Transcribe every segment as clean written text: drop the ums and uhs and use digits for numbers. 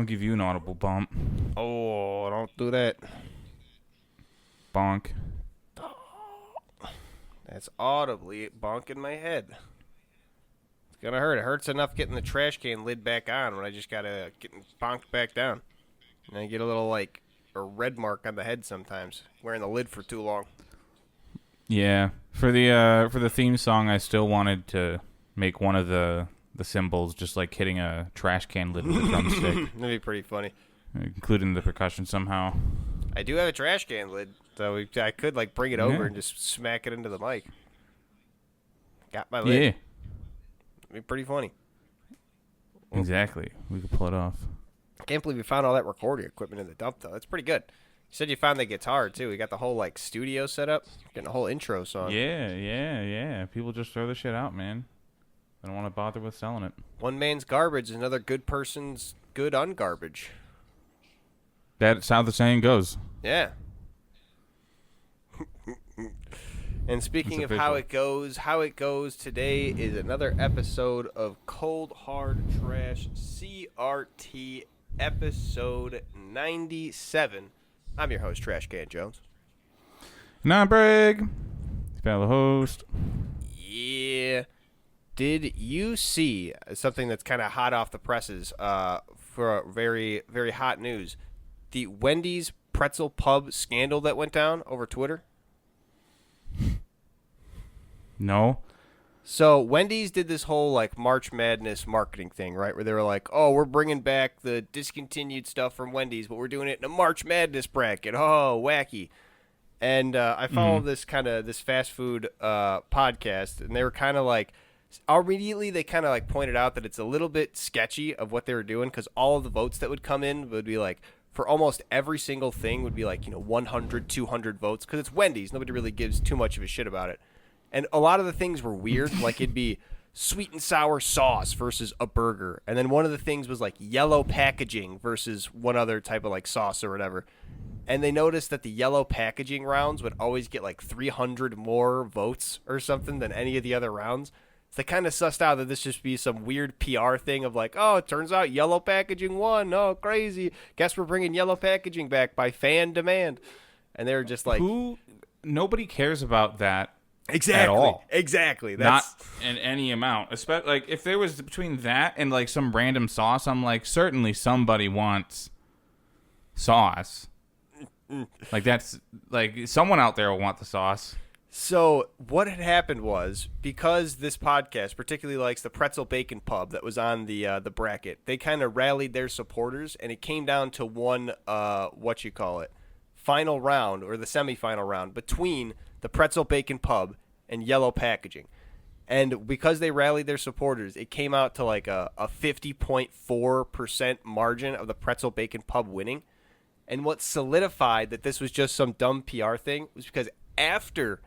I'll give you an audible bump. Oh, don't do that. Bonk. That's audibly bonking my head. It's gonna hurt. It hurts enough getting the trash can lid back on when I just gotta get bonked back down. And I get a little, like, a red mark on the head sometimes, wearing the lid for too long. Yeah. For the theme song, I still wanted to make one of the symbols just like hitting a trash can lid with a drumstick. That'd be pretty funny. Including the percussion somehow. I do have a trash can lid, so I could, like, bring it over and just smack it into the mic. Got my lid. Yeah. It'd be pretty funny. Exactly. We could pull it off. I can't believe you found all that recording equipment in the dump, though. That's pretty good. You said you found the guitar, too. We got the whole, like, studio set up. Getting a whole intro song. Yeah. People just throw the shit out, man. They don't want to bother with selling it. One man's garbage is another good person's good ungarbage. That's how the saying goes. Yeah. And speaking of how it goes today is another episode of Cold Hard Trash CRT episode 97. I'm your host, Trash Can Jones. Not Brig. Fellow host. Yeah. Did you see something that's kind of hot off the presses for very, very hot news? The Wendy's pretzel pub scandal that went down over Twitter? No. So Wendy's did this whole like March Madness marketing thing, right? Where they were like, "Oh, we're bringing back the discontinued stuff from Wendy's, but we're doing it in a March Madness bracket." Oh, wacky! And I follow this fast food podcast, and they were kind of like, immediately they kind of like pointed out that it's a little bit sketchy of what they were doing because all of the votes that would come in would be like for almost every single thing would be like 100, 200 votes because it's Wendy's. Nobody really gives too much of a shit about it. And a lot of the things were weird. Like it'd be sweet and sour sauce versus a burger. And then one of the things was like yellow packaging versus one other type of like sauce or whatever. And they noticed that the yellow packaging rounds would always get like 300 more votes or something than any of the other rounds. So they kind of sussed out that this just be some weird PR thing of like, oh, it turns out yellow packaging won. Oh, crazy. Guess we're bringing yellow packaging back by fan demand. And they were just like... Nobody cares about that. Exactly. At all. Exactly. That's... Not in any amount. Especially, like, if there was between that and, like, some random sauce, I'm like, certainly somebody wants sauce. Like, that's... Like, someone out there will want the sauce. So, what had happened was, because this podcast particularly likes the Pretzel Bacon Pub that was on the bracket, they kind of rallied their supporters, and it came down to one, final round, or the semifinal round, between the Pretzel Bacon Pub and Yellow Packaging. And because they rallied their supporters, it came out to like a 50.4% margin of the Pretzel Bacon Pub winning. And what solidified that this was just some dumb PR thing was because after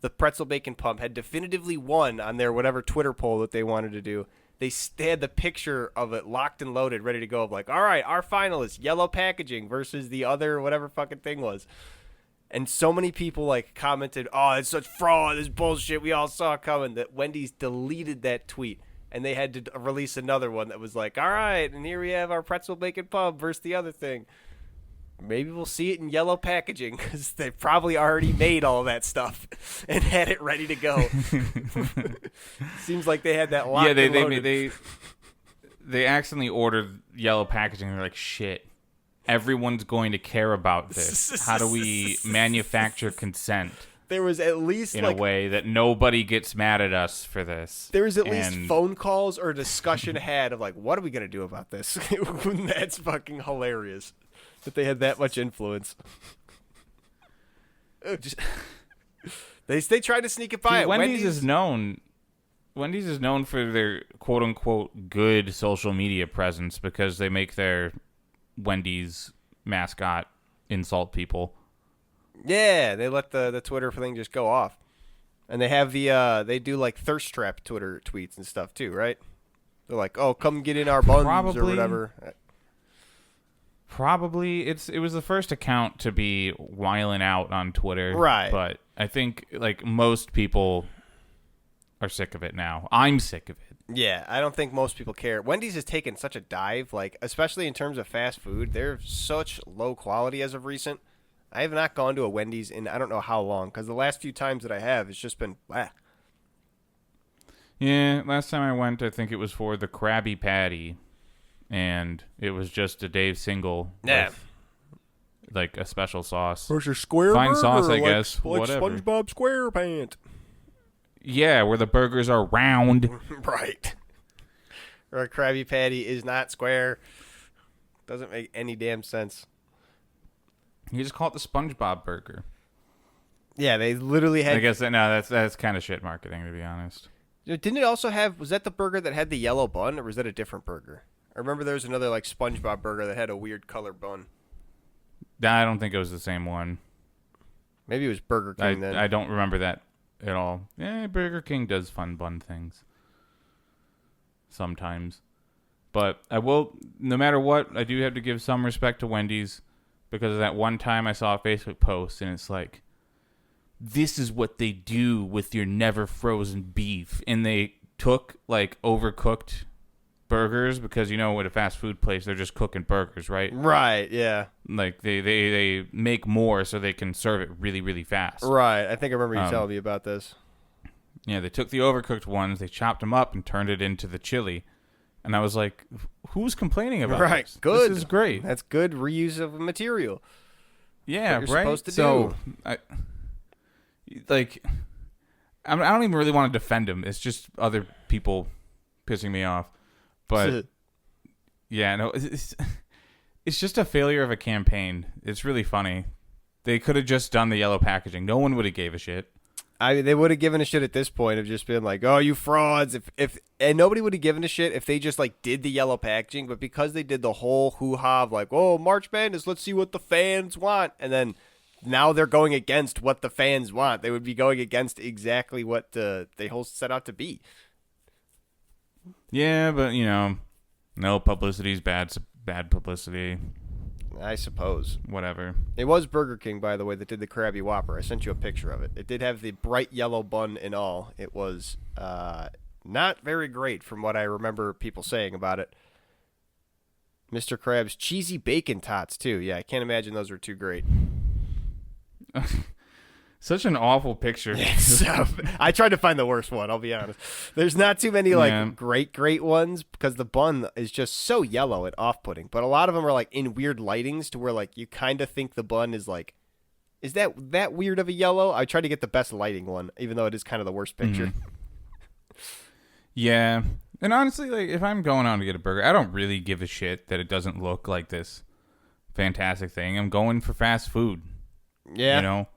the Pretzel Bacon Pub had definitively won on their whatever Twitter poll that they wanted to do, they had the picture of it locked and loaded, ready to go, of like, all right, our final is Yellow Packaging versus the other whatever fucking thing was. And so many people like commented, oh, it's such fraud, this bullshit we all saw coming, that Wendy's deleted that tweet. And they had to release another one that was like, all right, and here we have our Pretzel Bacon Pub versus the other thing. Maybe we'll see it in yellow packaging because they probably already made all that stuff and had it ready to go. Seems like they had that locked and loaded. They accidentally ordered yellow packaging. They're like, shit, everyone's going to care about this. How do we manufacture consent? There was at least in a way that nobody gets mad at us for this. There was at least phone calls or discussion had of like, what are we gonna do about this? That's fucking hilarious that they had that much influence. They tried to sneak it by. Wendy's is known for their quote unquote good social media presence because they make their Wendy's mascot insult people. Yeah, they let the Twitter thing just go off. And they have they do like thirst trap Twitter tweets and stuff too, right? They're like, "Oh, come get in our buns" or whatever. Probably it was the first account to be whiling out on Twitter, right? But I think like most people are sick of it now. I'm sick of it. Yeah, I don't think most people care. Wendy's has taken such a dive, like especially in terms of fast food. They're such low quality as of recent. I have not gone to a Wendy's in I don't know how long because the last few times that I have, it's just been Yeah, last time I went, I think it was for the Krabby Patty, and it was just a Dave single with like a special sauce. Where's your square Fine burger, sauce, I like, guess. like Whatever. SpongeBob SquarePants. Yeah, where the burgers are round. Right. Or a Krabby Patty is not square. Doesn't make any damn sense. You just call it the SpongeBob burger. Yeah, they literally had. I guess that's kind of shit marketing, to be honest. Didn't it also have? Was that the burger that had the yellow bun, or was that a different burger? I remember there was another like SpongeBob burger that had a weird color bun. I don't think it was the same one. Maybe it was Burger King then. I don't remember that at all. Yeah, Burger King does fun bun things sometimes. But I will, no matter what, I do have to give some respect to Wendy's because of that one time I saw a Facebook post and it's like, this is what they do with your never frozen beef. And they took like overcooked burgers because, you know, at a fast food place, they're just cooking burgers, right? Right, yeah. Like they make more so they can serve it really, really fast. Right, I think I remember you telling me about this. Yeah, they took the overcooked ones, they chopped them up and turned it into the chili. And I was like, who's complaining about this? Right, good. This is great. That's good reuse of material. Yeah, what you're right? supposed to so, do. I don't even really want to defend him. It's just other people pissing me off. But, yeah, no, it's just a failure of a campaign. It's really funny. They could have just done the yellow packaging. No one would have gave a shit. I mean, they would have given a shit at this point of just been like, "Oh, you frauds!" And nobody would have given a shit if they just like did the yellow packaging. But because they did the whole hoo-ha of like, "Oh, March Madness, let's see what the fans want," and then now they're going against what the fans want. They would be going against exactly what they whole set out to be. Yeah, but you know, no publicity's bad publicity. I suppose. Whatever. It was Burger King, by the way, that did the Krabby Whopper. I sent you a picture of it. It did have the bright yellow bun and all. It was not very great from what I remember people saying about it. Mr. Krabs' cheesy bacon tots, too. Yeah, I can't imagine those were too great. Such an awful picture. So, I tried to find the worst one, I'll be honest. There's not too many great ones because the bun is just so yellow and off-putting. But a lot of them are like in weird lightings to where like you kind of think the bun is like, is that weird of a yellow? I tried to get the best lighting one, even though it is kind of the worst picture. Mm-hmm. Yeah. And honestly, like if I'm going on to get a burger, I don't really give a shit that it doesn't look like this fantastic thing. I'm going for fast food. Yeah. You know?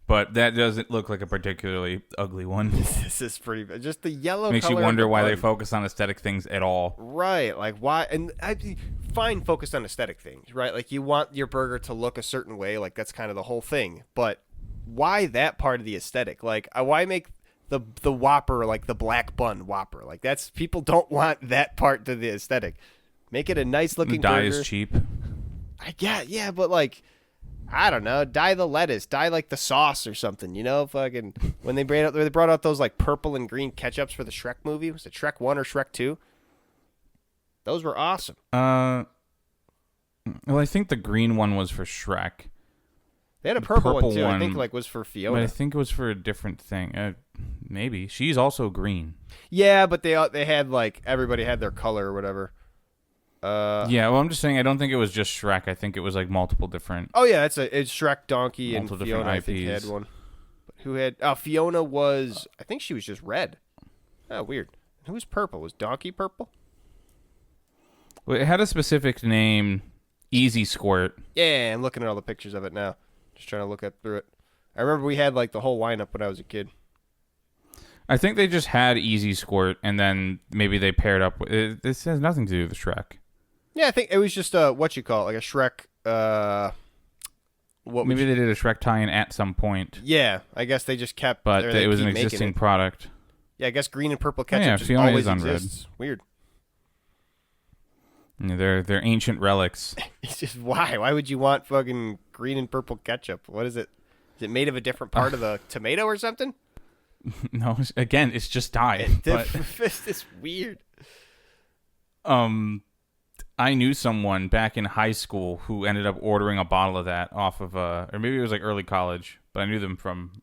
But that doesn't look like a particularly ugly one. This is pretty. Just the yellow makes color you wonder why bun. they focus on aesthetic things at all. Right, like why? And I fine focused on aesthetic things, right? Like you want your burger to look a certain way, like that's kind of the whole thing. But why that part of the aesthetic? Like why make the Whopper like the black bun Whopper? Like that's people don't want that part to the aesthetic. Make it a nice looking dye burger. is cheap. Yeah, but like. I don't know. Dye the lettuce. Dye like the sauce or something. You know, fucking when they brought out those like purple and green ketchups for the Shrek movie. Was it Shrek 1 or Shrek 2? Those were awesome. Well, I think the green one was for Shrek. They had a purple one too. One, I think like was for Fiona. But I think it was for a different thing. Maybe she's also green. Yeah, but they had like everybody had their color or whatever. Yeah, well, I'm just saying I don't think it was just Shrek. I think it was like multiple different. Oh yeah, it's Shrek, Donkey, and multiple Fiona. I IPs. think had one. But who had? Fiona was. I think she was just red. Oh, weird. Who was purple? Was Donkey purple? Well, it had a specific name, Easy Squirt. Yeah, I'm looking at all the pictures of it now. Just trying to look through it. I remember we had like the whole lineup when I was a kid. I think they just had Easy Squirt, and then maybe they paired up with it. This has nothing to do with Shrek. Yeah, I think it was just what you call it, like a Shrek. Maybe they did a Shrek tie-in at some point. Yeah, I guess they just kept. But it was an existing product. Yeah, I guess green and purple ketchup just Fiona always is unread. exists. Weird. Yeah, they're ancient relics. It's just why? Why would you want fucking green and purple ketchup? What is it? Is it made of a different part of the tomato or something? No, again, it's just diet. But, It's weird. I knew someone back in high school who ended up ordering a bottle of that off of, or maybe it was like early college, but I knew them from,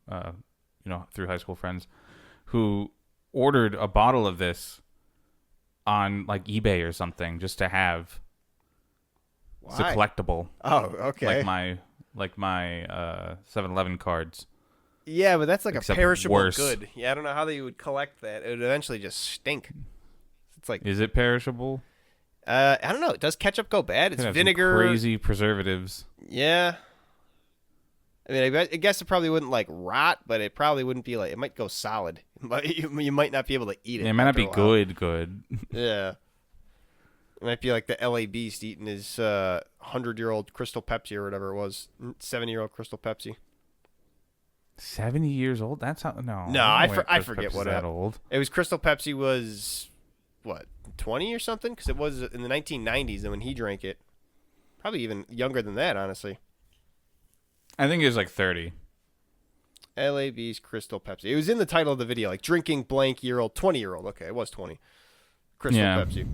through high school friends, who ordered a bottle of this on like eBay or something just to have. Why? It's a collectible. Oh, okay. Like my 7-Eleven cards. Yeah, but that's like Except a perishable worse. good. Yeah, I don't know how they would collect that. It would eventually just stink. It's like, Is it perishable? I don't know. Does ketchup go bad? It's Could have vinegar. some crazy preservatives. Yeah. I mean, I guess it probably wouldn't like rot, but it probably wouldn't be like, it might go solid. You might not be able to eat it. Yeah, it might not be after a while. good. Yeah. It might be like the LA Beast eating his 100-year-old Crystal Pepsi or whatever it was. 70-year-old Crystal Pepsi. 70 years old? That's how. No. No, I forget Pepsi's what that old. It was Crystal Pepsi was, what, 20 or something? Because it was in the 1990s and when he drank it. Probably even younger than that, honestly. I think it was like 30. LA Beast Crystal Pepsi. It was in the title of the video, like drinking blank year old, 20-year-old. Okay, it was 20. Crystal Pepsi.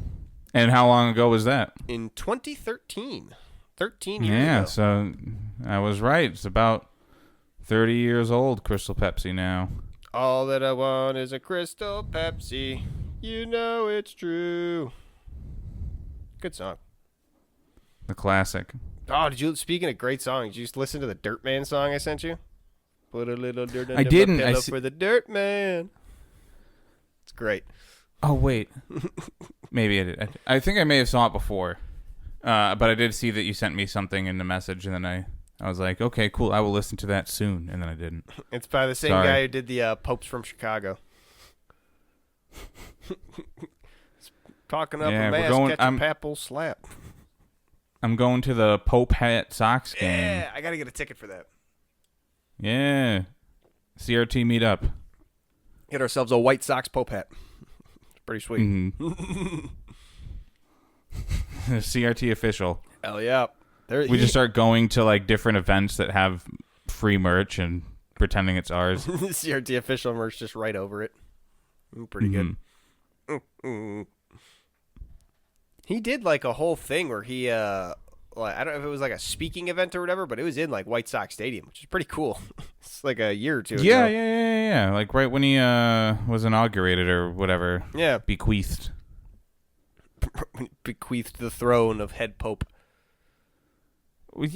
And how long ago was that? In 2013. 13 years Yeah, ago. so I was right. It's about 30 years old, Crystal Pepsi now. All that I want is a Crystal Pepsi. You know it's true. Good song. The classic. Oh, speaking of great songs, did you just listen to the Dirt Man song I sent you? Put a little dirt I under didn't. my pillow for the Dirt Man. It's great. Oh, wait. Maybe I did. I think I may have saw it before. But I did see that you sent me something in the message, and then I was like, okay, cool, I will listen to that soon, and then I didn't. It's by the same guy who did the Popes from Chicago. Talking up a mask, catch a papal slap. I'm going to the Pope Hat Sox game. Yeah, I got to get a ticket for that. Yeah. CRT meetup. Get ourselves a White Sox Pope hat. It's pretty sweet. Mm-hmm. CRT official. Hell yeah. We just start going to like different events that have free merch and pretending it's ours. CRT official merch just right over it. Pretty good. Mm-hmm. He did like a whole thing where he like, I don't know if it was like a speaking event or whatever, but it was in like White Sox Stadium, which is pretty cool. It's like a year or two ago. Yeah. Like right when he was inaugurated or whatever. Yeah. Bequeathed the throne of head pope.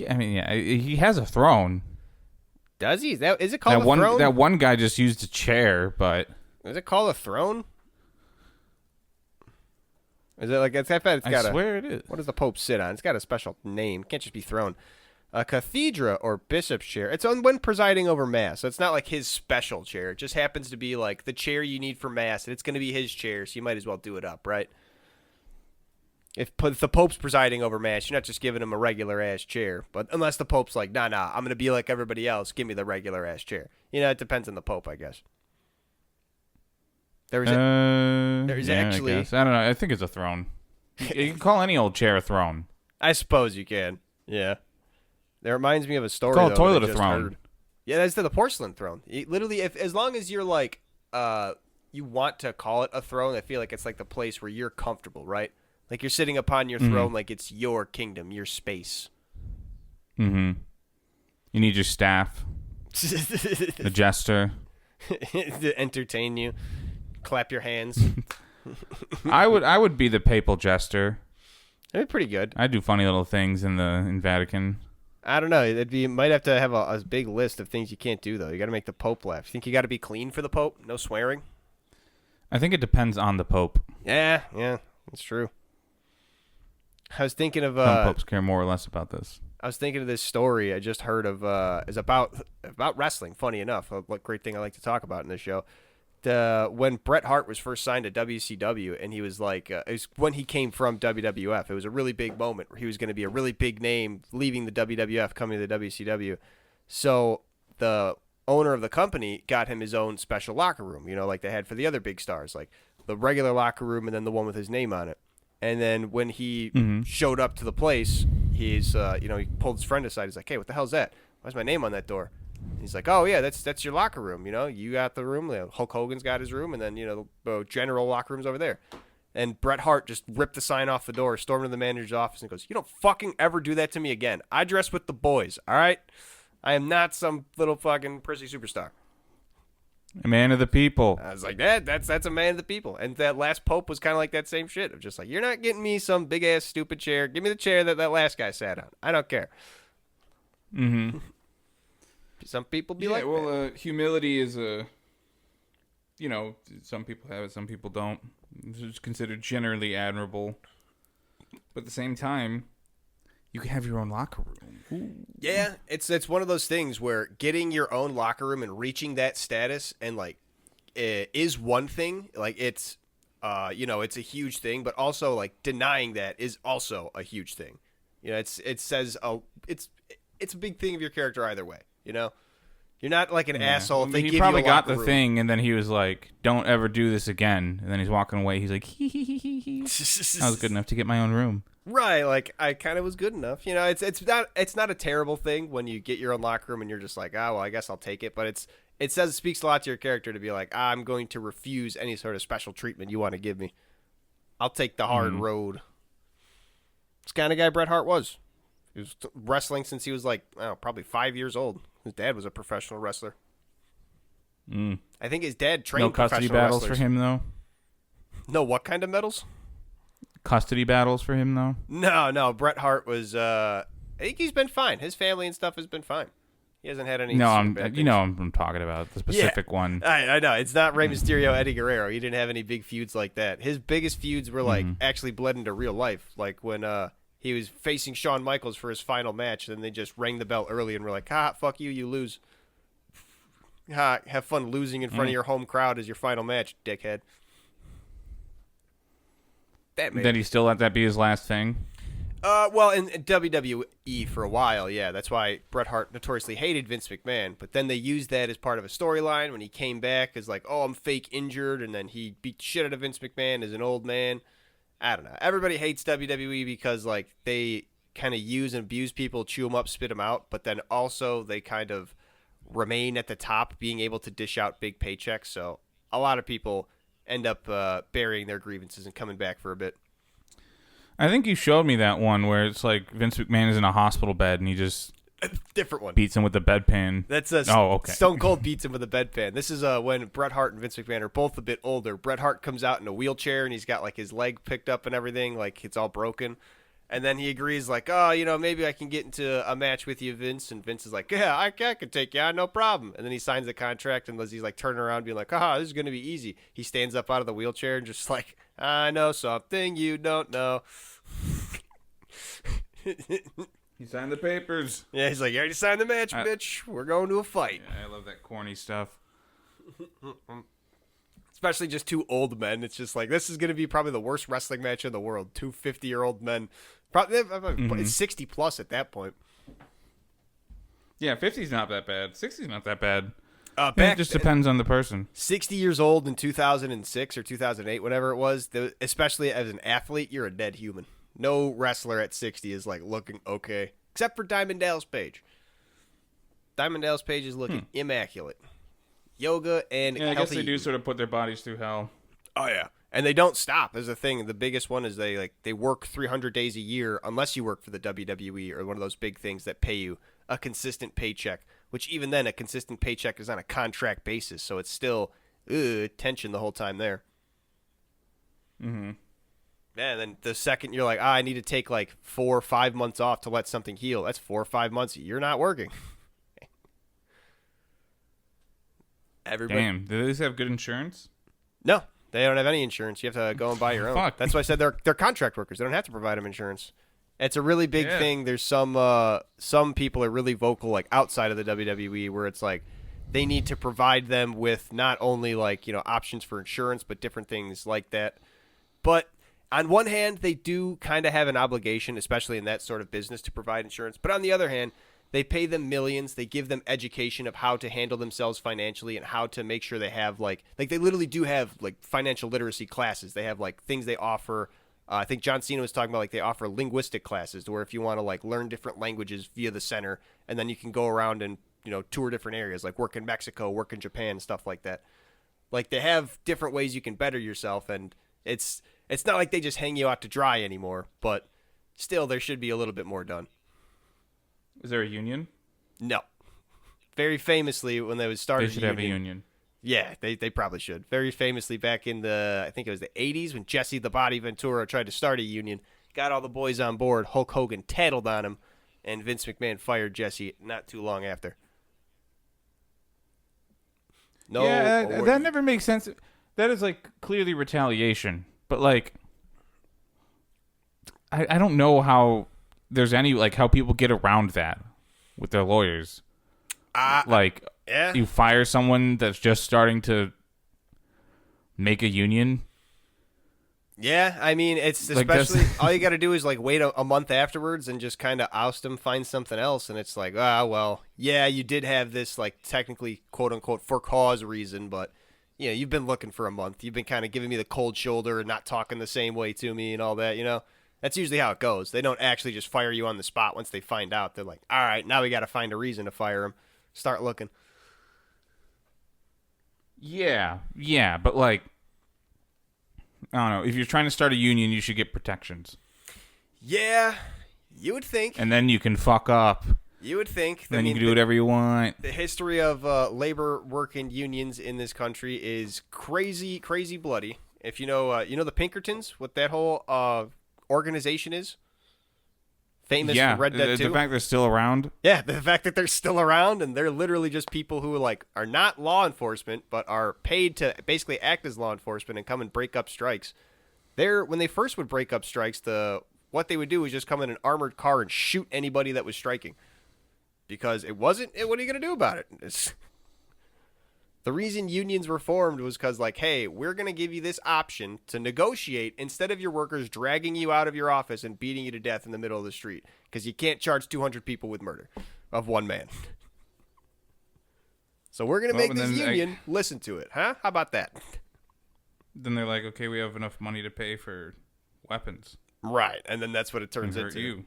I mean, yeah, he has a throne. Does he? Is it called a throne? That one guy just used a chair, but is it called a throne? Is it like I swear it is. What does the Pope sit on? It's got a special name. It can't just be throne. A cathedra or bishop's chair. It's on when presiding over mass. So it's not like his special chair. It just happens to be like the chair you need for mass, and it's going to be his chair, so you might as well do it up, right? If the Pope's presiding over mass, you're not just giving him a regular ass chair. But unless the Pope's like, nah, I'm going to be like everybody else. Give me the regular ass chair. You know, it depends on the Pope, I guess. There's actually. I guess. I don't know. I think it's a throne. You can call any old chair a throne. I suppose you can. Yeah. That reminds me of a story. It's called a toilet a throne. Heard. Yeah, that's the porcelain throne. Literally, as long as you're like, you want to call it a throne, I feel like it's like the place where you're comfortable, right? Like you're sitting upon your throne, like it's your kingdom, your space. Mm-hmm. You need your staff, the jester, to entertain you. Clap your hands. I would be the papal jester. That'd be pretty good. I do funny little things in Vatican. I don't know. You might have to have a big list of things you can't do though. You got to make the Pope laugh. You think you got to be clean for the Pope? No swearing. I think it depends on the Pope. Yeah, that's true. I was thinking of some popes care more or less about this. I was thinking of this story I just heard of. Is about wrestling. Funny enough, what great thing I like to talk about in this show. When Brett Hart was first signed to WCW, and he was like, it was when he came from WWF. It was a really big moment where he was going to be a really big name, leaving the WWF, coming to the WCW. So the owner of the company got him his own special locker room, like they had for the other big stars, like the regular locker room and then the one with his name on it. And then when he showed up to the place, he pulled his friend aside. He's like, "Hey, what the hell's that? Why's my name on that door?" He's like, oh yeah, that's your locker room. You got the room. Hulk Hogan's got his room, and then the general locker room's over there. And Bret Hart just ripped the sign off the door, stormed into the manager's office, and goes, "You don't fucking ever do that to me again. I dress with the boys, all right? I am not some little fucking prissy superstar." A man of the people. I was like, that's a man of the people. And that last Pope was kind of like that same shit of just like, you're not getting me some big ass stupid chair. Give me the chair that last guy sat on. I don't care. Mm-hmm. Some people be like, well, humility is some people have it, some people don't. It's considered generally admirable, but at the same time, you can have your own locker room. Ooh. Yeah, it's one of those things where getting your own locker room and reaching that status and like is one thing. Like it's it's a huge thing, but also like denying that is also a huge thing. It's a big thing of your character either way. You're not like an asshole. If they give probably you a got the room. thing, and then he was like, "Don't ever do this again." And then he's walking away. He's like, "Hee. I was good enough to get my own room." Right, like I kind of was good enough. It's not a terrible thing when you get your own locker room and you're just like, well, I guess I'll take it. But it speaks a lot to your character to be like, I'm going to refuse any sort of special treatment you want to give me. I'll take the hard road. This kind of guy Bret Hart was. He was wrestling since he was like, probably 5 years old. His dad was a professional wrestler. I think his dad trained no custody professional battles wrestlers. for him though. No, what kind of medals? Custody battles for him though. No. Bret Hart was. I think he's been fine. His family and stuff has been fine. He hasn't had any. No, I'm talking about the specific one. I know it's not Rey Mysterio, Eddie Guerrero. He didn't have any big feuds like that. His biggest feuds were like actually bled into real life, like when he was facing Shawn Michaels for his final match, and then they just rang the bell early and were like, fuck you, you lose. Have fun losing in front of your home crowd as your final match, dickhead. Did he still let that be his last thing? Well, in WWE for a while, yeah. That's why Bret Hart notoriously hated Vince McMahon. But then they used that as part of a storyline when he came back as like, I'm fake injured, and then he beat the shit out of Vince McMahon as an old man. I don't know. Everybody hates WWE because like they kind of use and abuse people, chew them up, spit them out. But then also they kind of remain at the top, being able to dish out big paychecks. So a lot of people end up burying their grievances and coming back for a bit. I think you showed me that one where it's like Vince McMahon is in a hospital bed and he just different one beats him with a bedpan. That's okay. Stone Cold beats him with a bedpan. This is when Bret Hart and Vince McMahon are both a bit older. Bret Hart comes out in a wheelchair and he's got like his leg picked up and everything, like it's all broken. And then he agrees like, maybe I can get into a match with you, Vince. And Vince is like, yeah, I can take you on, no problem. And then he signs the contract, and as he's like turning around being like, this is going to be easy, he stands up out of the wheelchair and just like, I know something you don't know. He signed the papers. Yeah, he's like, you already signed the match, bitch. We're going to a fight. Yeah, I love that corny stuff. Especially just two old men. It's just like, this is going to be probably the worst wrestling match in the world. Two 50-year-old men. Probably it's 60 plus at that point. Yeah, 50's not that bad. 60's not that bad. It just depends on the person. 60 years old in 2006 or 2008, whatever it was, especially as an athlete, you're a dead human. No wrestler at 60 is like looking okay, except for Diamond Dallas Page. Diamond Dallas Page is looking immaculate. Yoga and I guess they do sort of put their bodies through hell. Oh yeah, and they don't stop. There's a thing. The biggest one is they work 300 days a year unless you work for the WWE or one of those big things that pay you a consistent paycheck. Which even then, a consistent paycheck is on a contract basis, so it's still tension the whole time there. Mm-hmm. Yeah, and then the second you're like, I need to take like 4 or 5 months off to let something heal. That's 4 or 5 months you're not working. Everybody. Damn, do these have good insurance? No, they don't have any insurance. You have to go and buy your own. Fuck. That's why I said they're contract workers. They don't have to provide them insurance. It's a really big thing. There's some people are really vocal, like outside of the WWE, where it's like they need to provide them with not only like options for insurance, but different things like that. But on one hand, they do kind of have an obligation, especially in that sort of business, to provide insurance. But on the other hand, they pay them millions. They give them education of how to handle themselves financially and how to make sure they have like they literally do have like financial literacy classes. They have like things they offer. I think John Cena was talking about like they offer linguistic classes to where if you want to like learn different languages via the center, and then you can go around and tour different areas, like work in Mexico, work in Japan, stuff like that. Like, they have different ways you can better yourself, and it's not like they just hang you out to dry anymore, but still, there should be a little bit more done. Is there a union? No. Very famously, when they was started, They should have a union. Yeah, they probably should. Very famously, back in I think it was the 80s, when Jesse the Body Ventura tried to start a union, got all the boys on board, Hulk Hogan tattled on him, and Vince McMahon fired Jesse not too long after. No, Yeah, that never makes sense. That is, like, clearly retaliation. But, like, I don't know how there's any, like, how people get around that with their lawyers. Like, yeah. You fire someone that's just starting to make a union. Yeah, I mean, it's Like, especially all you got to do is like wait a month afterwards and just kind of oust them, find something else, and it's like, well, yeah, you did have this like technically quote unquote for cause reason, but you've been looking for a month, you've been kind of giving me the cold shoulder and not talking the same way to me and all that, That's usually how it goes. They don't actually just fire you on the spot once they find out. They're like, all right, now we got to find a reason to fire him. Start looking. Yeah, but, like, I don't know. If you're trying to start a union, you should get protections. Yeah, you would think. And then you can fuck up. You would think. Then you can do whatever you want. The history of labor working unions in this country is crazy, crazy bloody. If you know the Pinkertons, what that whole organization is? Famous for Red Dead 2. The fact they're still around. Yeah, the fact that they're still around, and they're literally just people who are not law enforcement, but are paid to basically act as law enforcement and come and break up strikes. When they first would break up strikes, what they would do was just come in an armored car and shoot anybody that was striking. Because what are you going to do about it? The reason unions were formed was because, hey, we're going to give you this option to negotiate instead of your workers dragging you out of your office and beating you to death in the middle of the street because you can't charge 200 people with murder of one man. So we're going to make this union listen to it, huh? How about that? Then they're like, okay, we have enough money to pay for weapons. Right, and then that's what it turns into. You.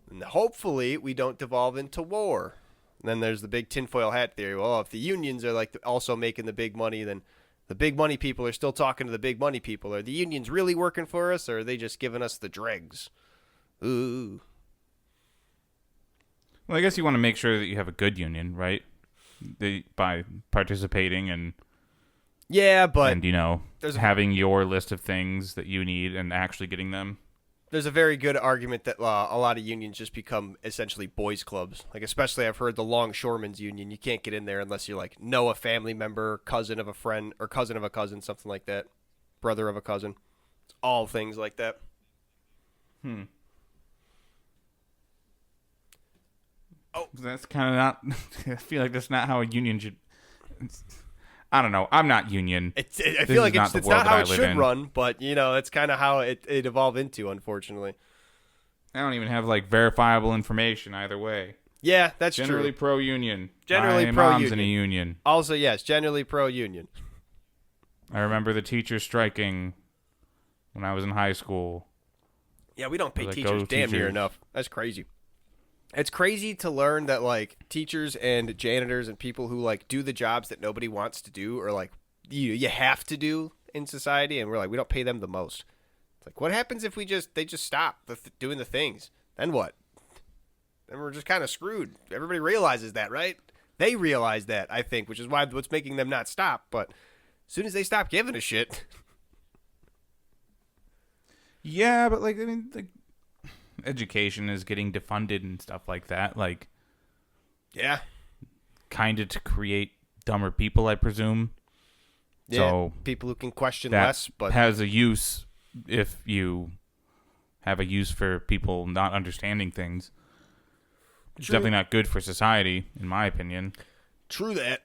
And hopefully we don't devolve into war. And then there's the big tinfoil hat theory. Well, if the unions are also making the big money, then the big money people are still talking to the big money people. Are the unions really working for us, or are they just giving us the dregs? Ooh. Well, I guess you want to make sure that you have a good union, right? By participating and having your list of things that you need and actually getting them. There's a very good argument that a lot of unions just become essentially boys' clubs. Like, especially I've heard the Longshoremen's Union. You can't get in there unless you know a family member, cousin of a friend, or cousin of a cousin, something like that. Brother of a cousin. It's all things like that. Oh, that's kind of not. I feel like that's not how a union should. I don't know. I'm not union. I feel like it's not how it should run, but it's kind of how it evolved into, unfortunately. I don't even have verifiable information either way. Yeah, that's generally true. Pro-union. Generally My pro-union. mom's in a union. Also, yes, generally pro-union. I remember the teachers striking when I was in high school. Yeah, we don't pay teachers damn near enough. That's crazy. It's crazy to learn that teachers and janitors and people who do the jobs that nobody wants to do or you have to do in society, and we don't pay them the most. It's what happens if they just stop doing the things? Then what? Then we're just kind of screwed. Everybody realizes that, right? They realize that, I think, which is what's making them not stop. But as soon as they stop giving a shit. Yeah, but education is getting defunded and stuff like that. Yeah. Kind of to create dumber people, I presume. Yeah, so people who can question less. But has a use if you have a use for people not understanding things. It's definitely not good for society, in my opinion. True that.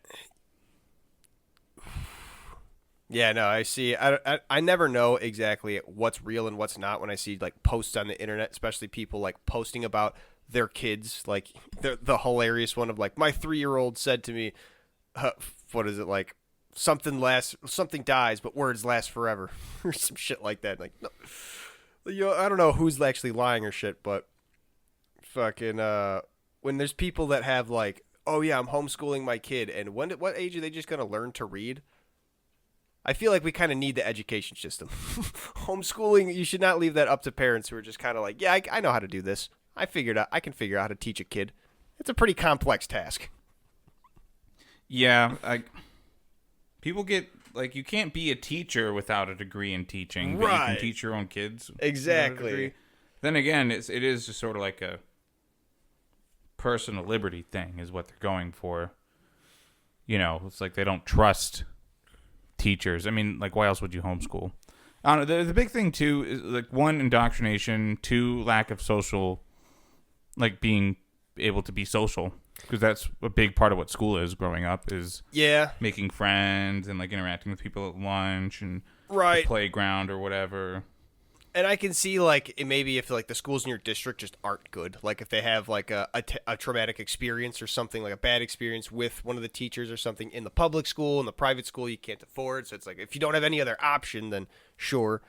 Yeah, no, I see. I never know exactly what's real and what's not when I see posts on the internet, especially people posting about their kids, the hilarious one of my 3-year-old said to me, what is it something dies but words last forever or some shit like that. No. I don't know who's actually lying or shit, but fucking when there's people that have like, oh yeah, I'm homeschooling my kid, and what age are they just gonna learn to read? I feel like we kind of need the education system. Homeschooling, you should not leave that up to parents who are just kind of like, yeah, I know how to do this. I can figure out how to teach a kid. It's a pretty complex task. Yeah, people get like, you can't be a teacher without a degree in teaching, but you can teach your own kids. Exactly. Then again, it is just sort of like a personal liberty thing, is what they're going for. You know, it's like they don't trust teachers. I mean, like, why else would you homeschool? I don't know. The big thing too is like, one, indoctrination, two, lack of social, like being able to be social, because that's a big part of what school is growing up, is making friends and like interacting with people at lunch and the playground or whatever. And I can see, like, maybe if, like, the schools in your district just aren't good. Like, if they have, like, a traumatic experience or something, like a bad experience with one of the teachers or something in the public school, in the private school you can't afford. So it's like, if you don't have any other option, then sure.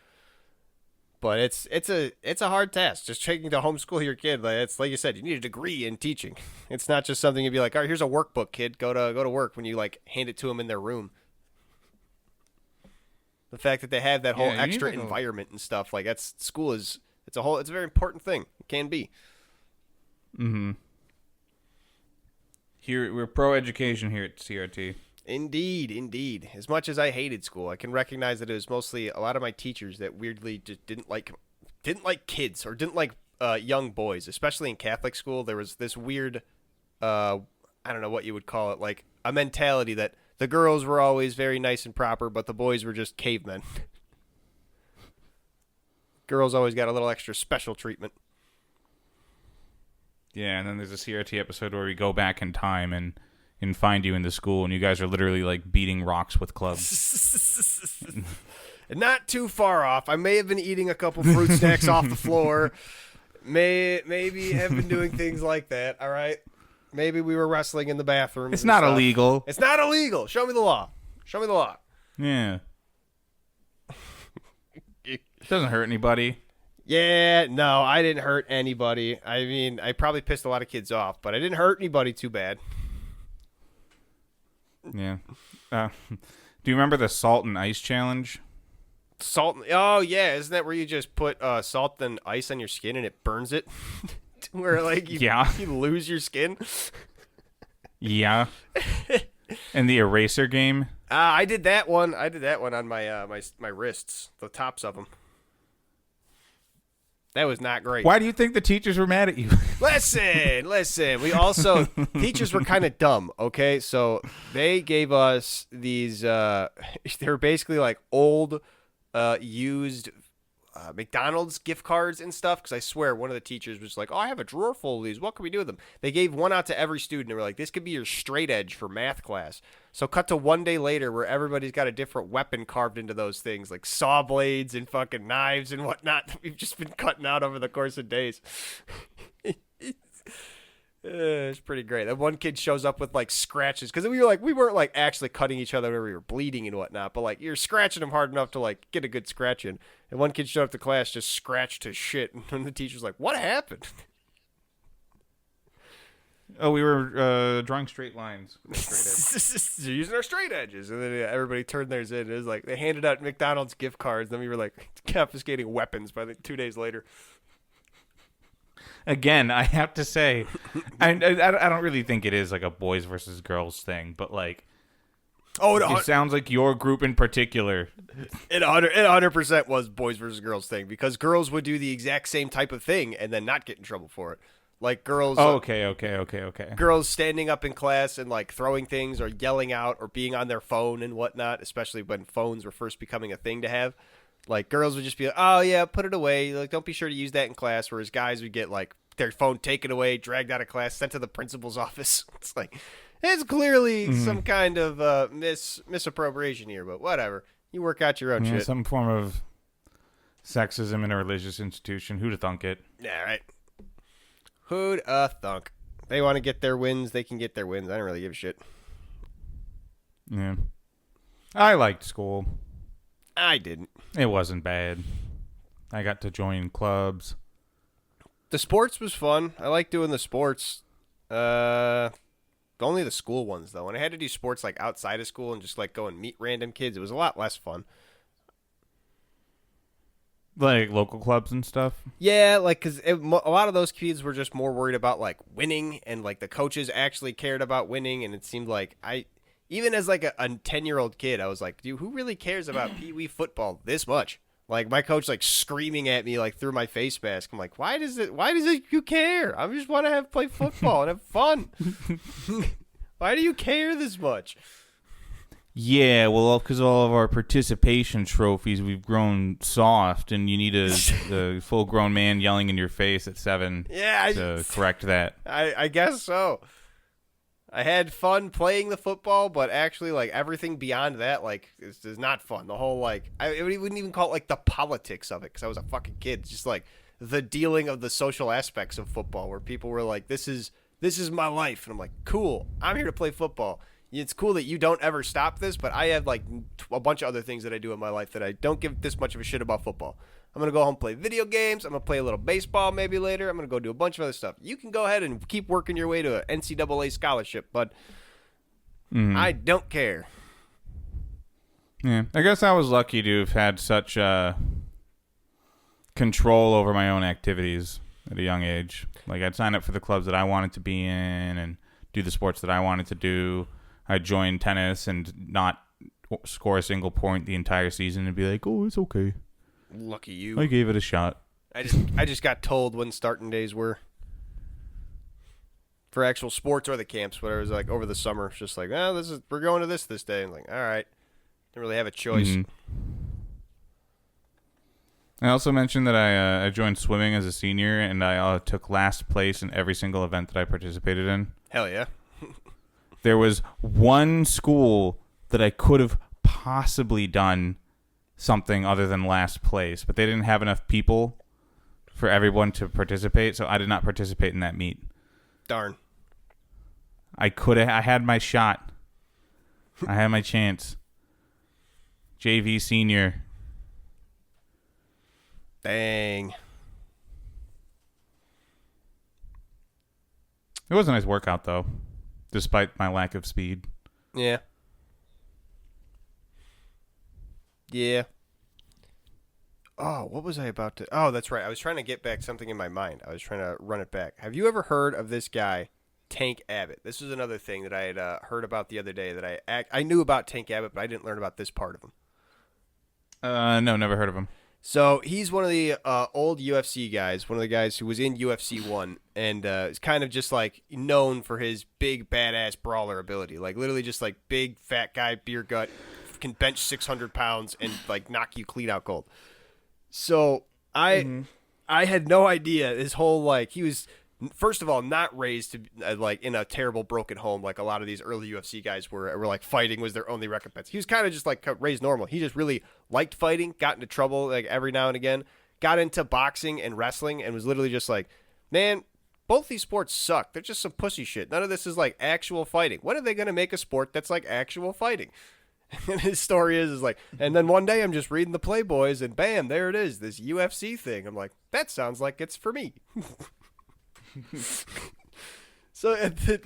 But it's a hard task, just taking to homeschool your kid. Like, it's like you said, you need a degree in teaching. It's not just something you'd be like, all right, here's a workbook, kid. Go to work, when you, like, hand it to them in their room. The fact that they have that whole extra environment and stuff, like, that's school it's a very important thing. It can be. Mm-hmm. Here, we're pro-education here at CRT. Indeed. As much as I hated school, I can recognize that it was mostly a lot of my teachers that weirdly just didn't like kids, or didn't like young boys, especially in Catholic school. There was this weird, I don't know what you would call it, like a mentality that the girls were always very nice and proper, but the boys were just cavemen. Girls always got a little extra special treatment. Yeah, and then there's a CRT episode where we go back in time and find you in the school, and you guys are literally like beating rocks with clubs. And not too far off. I may have been eating a couple fruit snacks off the floor. Maybe have been doing things like that. All right. Maybe we were wrestling in the bathroom. It's not illegal. It's not illegal. Show me the law. Yeah. It doesn't hurt anybody. Yeah, no, I didn't hurt anybody. I mean, I probably pissed a lot of kids off, but I didn't hurt anybody too bad. Yeah. Do you remember the salt and ice challenge? Oh, yeah. Isn't that where you just put salt and ice on your skin and it burns it? Where, like, you lose your skin? Yeah. And the eraser game? I did that one. On my my wrists, the tops of them. That was not great. Why do you think the teachers were mad at you? Listen. We also, teachers were kind of dumb, okay? So they gave us these, they were basically like old, used McDonald's gift cards and stuff, because I swear one of the teachers was like, oh, I have a drawer full of these. What can we do with them? They gave one out to every student. They were like, this could be your straight edge for math class. So cut to one day later where everybody's got a different weapon carved into those things, like saw blades and fucking knives and whatnot that we've just been cutting out over the course of days. It's pretty great. That one kid shows up with like scratches, because we weren't like actually cutting each other where we were bleeding and whatnot, but like you're scratching them hard enough to like get a good scratch in. And one kid showed up to class just scratched to shit, and the teacher's like, "What happened?" Oh, we were drawing straight lines. They're using our straight edges, and then everybody turned theirs in. It was like they handed out McDonald's gift cards. Then we were like confiscating weapons by 2 days later. Again, I have to say, I don't really think it is like a boys versus girls thing, but like, it sounds like your group in particular. It 100% was boys versus girls thing, because girls would do the exact same type of thing and then not get in trouble for it. Like girls. Oh, okay. Girls standing up in class and like throwing things or yelling out or being on their phone and whatnot, especially when phones were first becoming a thing to have. Like, girls would just be like, oh, yeah, put it away. Like, don't be sure to use that in class. Whereas guys would get, like, their phone taken away, dragged out of class, sent to the principal's office. It's like, it's clearly some kind of misappropriation here, but whatever. You work out your own shit. Some form of sexism in a religious institution. Who'da thunk it? Yeah, right. Who'da thunk? They want to get their wins, they can get their wins. I don't really give a shit. Yeah. I liked school. I didn't. It wasn't bad. I got to join clubs. The sports was fun. I like doing the sports. Only the school ones though. When I had to do sports like outside of school and just like go and meet random kids, it was a lot less fun. Like local clubs and stuff? Yeah, like, because a lot of those kids were just more worried about, like, winning, and, like, the coaches actually cared about winning, and it seemed like even as, like, a 10-year-old kid, I was like, dude, who really cares about Pee Wee football this much? Like, my coach, like, screaming at me, like, through my face mask. I'm like, why does it you care? I just want to play football and have fun. Why do you care this much? Yeah, well, because all of our participation trophies, we've grown soft, and you need a full-grown man yelling in your face at 7 to correct that. I guess so. I had fun playing the football, but actually, like, everything beyond that, like, is not fun. The whole, like, I wouldn't even call it, like, the politics of it, because I was a fucking kid. It's just, like, the dealing of the social aspects of football, where people were like, this is my life. And I'm like, cool, I'm here to play football. It's cool that you don't ever stop this, but I have like a bunch of other things that I do in my life that I don't give this much of a shit about football. I'm going to go home and play video games. I'm going to play a little baseball maybe later. I'm going to go do a bunch of other stuff. You can go ahead and keep working your way to an NCAA scholarship, but I don't care. Yeah, I guess I was lucky to have had such control over my own activities at a young age. Like, I'd sign up for the clubs that I wanted to be in and do the sports that I wanted to do. I'd join tennis and not score a single point the entire season and be like, oh, it's okay. Lucky you. I gave it a shot. I just got told when starting days were for actual sports or the camps, whatever. It was like over the summer. It's just like, we're going to this day. I'm like, all right. Didn't really have a choice. Mm-hmm. I also mentioned that I joined swimming as a senior, and I took last place in every single event that I participated in. Hell yeah. There was one school that I could have possibly done something other than last place, but they didn't have enough people for everyone to participate, so I did not participate in that meet. Darn. I had my shot. I had my chance. JV senior. Dang. It was a nice workout, though, despite my lack of speed. Yeah. Yeah. Oh, what was I about to... Oh, that's right. I was trying to get back something in my mind. I was trying to run it back. Have you ever heard of this guy, Tank Abbott? This is another thing that I had heard about the other day that I knew about Tank Abbott, but I didn't learn about this part of him. No, never heard of him. So he's one of the old UFC guys, one of the guys who was in UFC 1, and is kind of just like known for his big badass brawler ability. Like literally just like big fat guy, beer gut, can bench 600 pounds and like knock you clean out cold. So I had no idea his whole like he was first of all not raised to like in a terrible broken home like a lot of these early UFC guys were like fighting was their only recompense. He was kind of just like raised normal. He just really liked fighting, got into trouble like every now and again, got into boxing and wrestling, and was literally just like, man, both these sports suck. They're just some pussy shit. None of this is like actual fighting. When are they gonna make a sport that's like actual fighting? And his story is like, and then one day I'm just reading the Playboys and bam, there it is, this UFC thing. I'm like, that sounds like it's for me. So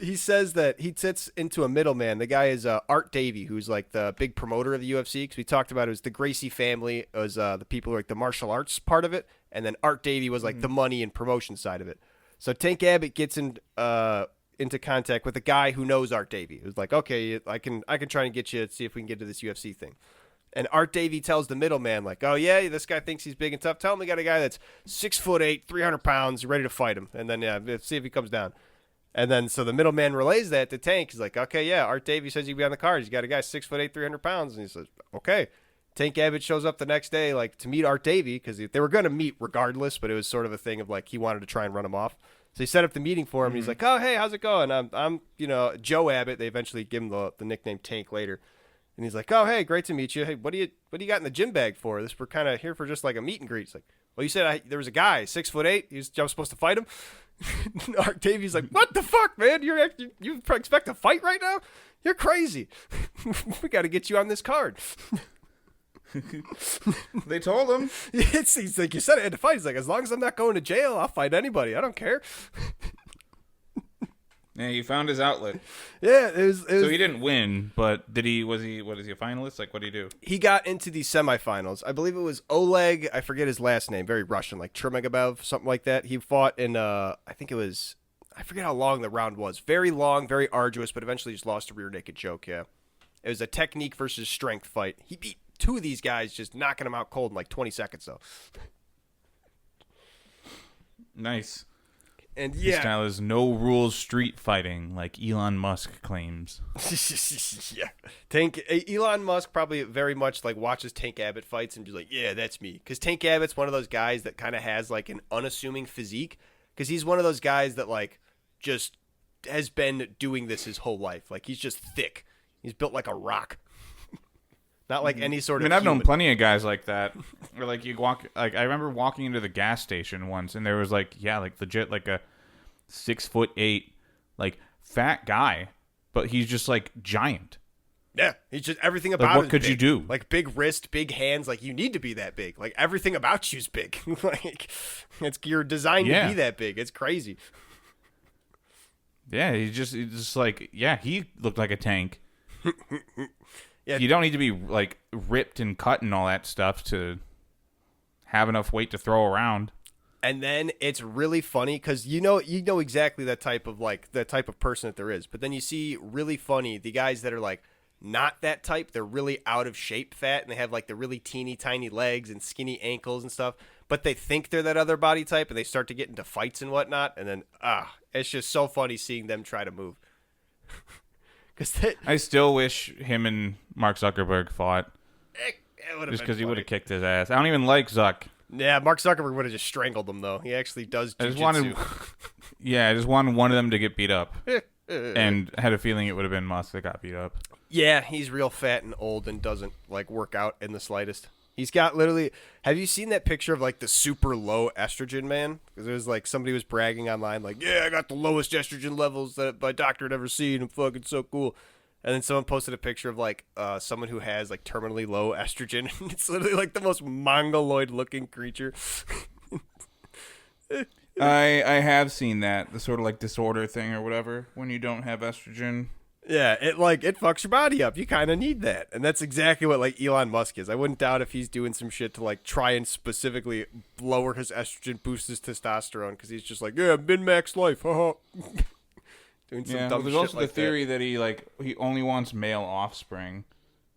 he says that he sits into a middleman. The guy is Art Davie, who's like the big promoter of the UFC. Because we talked about it was the Gracie family, it was the people who are like the martial arts part of it, and then Art Davie was like the money and promotion side of it. So Tank Abbott gets into contact with a guy who knows Art Davie. It was like, okay, I can try and get you to see if we can get to this UFC thing. And Art Davie tells the middleman, like, oh, yeah, this guy thinks he's big and tough. Tell him we got a guy that's 6'8", 300 pounds, ready to fight him. And then, yeah, see if he comes down. And then, so the middleman relays that to Tank. He's like, okay, yeah, Art Davie says he'll be on the card. He's got a guy 6'8", 300 pounds. And he says, okay. Tank Abbott shows up the next day, like, to meet Art Davie, because they were going to meet regardless, but it was sort of a thing of, like, he wanted to try and run him off. So he set up the meeting for him, and he's like, oh, hey, how's it going? I'm Joe Abbott. They eventually give him the nickname Tank later. And he's like, oh, hey, great to meet you. Hey, what do you got in the gym bag for? We're kind of here for just like a meet and greet. He's like, well, you said there was a guy, 6'8". I was supposed to fight him. Art Davie's like, what the fuck, man? You expect to fight right now? You're crazy. We got to get you on this card. They told him. He's like, you said I had to fight. He's like, as long as I'm not going to jail, I'll fight anybody. I don't care. Yeah, he found his outlet. Yeah, it was. So he didn't win, but did he? Was he a finalist? Like, what did he do? He got into the semifinals. I believe it was Oleg. I forget his last name. Very Russian, like Trimagabov, something like that. He fought in. I think it was. I forget how long the round was. Very long, very arduous, but eventually just lost a rear naked choke. Yeah, it was a technique versus strength fight. He beat two of these guys, just knocking them out cold in like 20 seconds, though. Nice. And This yeah, style is no rules street fighting, like Elon Musk claims. yeah. Elon Musk probably very much like watches Tank Abbott fights and just like, yeah, that's me. Because Tank Abbott's one of those guys that kind of has like an unassuming physique. Because he's one of those guys that like just has been doing this his whole life. Like he's just thick. He's built like a rock. Not like any sort of. I mean, I've known human. plenty of guys like that. Or like you walk, like I remember walking into the gas station once, and there was like, yeah, like legit, like a 6'8", like fat guy, but he's just like giant. Yeah, he's just everything about. Like, what is could big. you do? Like big wrist, big hands. Like you need to be that big. Like everything about you's big. Like you're designed to be that big. It's crazy. Yeah, he's just like, yeah, he looked like a tank. Yeah. You don't need to be like ripped and cut and all that stuff to have enough weight to throw around. And then it's really funny because you know exactly that type of person that there is. But then you see really funny the guys that are like not that type. They're really out of shape fat and they have like the really teeny tiny legs and skinny ankles and stuff. But they think they're that other body type and they start to get into fights and whatnot. And then it's just so funny seeing them try to move. I still wish him and Mark Zuckerberg fought. Just because he would have kicked his ass. I don't even like Zuck. Yeah, Mark Zuckerberg would have just strangled him, though. He actually does jiu-jitsu. I just wanted one of them to get beat up. And had a feeling it would have been Musk that got beat up. Yeah, he's real fat and old and doesn't, like, work out in the slightest. He's got literally... Have you seen that picture of, like, the super low estrogen man? Because there's, like, somebody was bragging online, like, yeah, I got the lowest estrogen levels that my doctor had ever seen. I'm fucking so cool. And then someone posted a picture of, like, someone who has, like, terminally low estrogen. It's literally, like, the most mongoloid-looking creature. I have seen that. The sort of, like, disorder thing or whatever. When you don't have estrogen. Yeah, it fucks your body up. You kind of need that. And that's exactly what, like, Elon Musk is. I wouldn't doubt if he's doing some shit to, like, try and specifically lower his estrogen, boost his testosterone, because he's just like, yeah, min-max life, haha. Doing some dumb there's shit also like the theory that he only wants male offspring.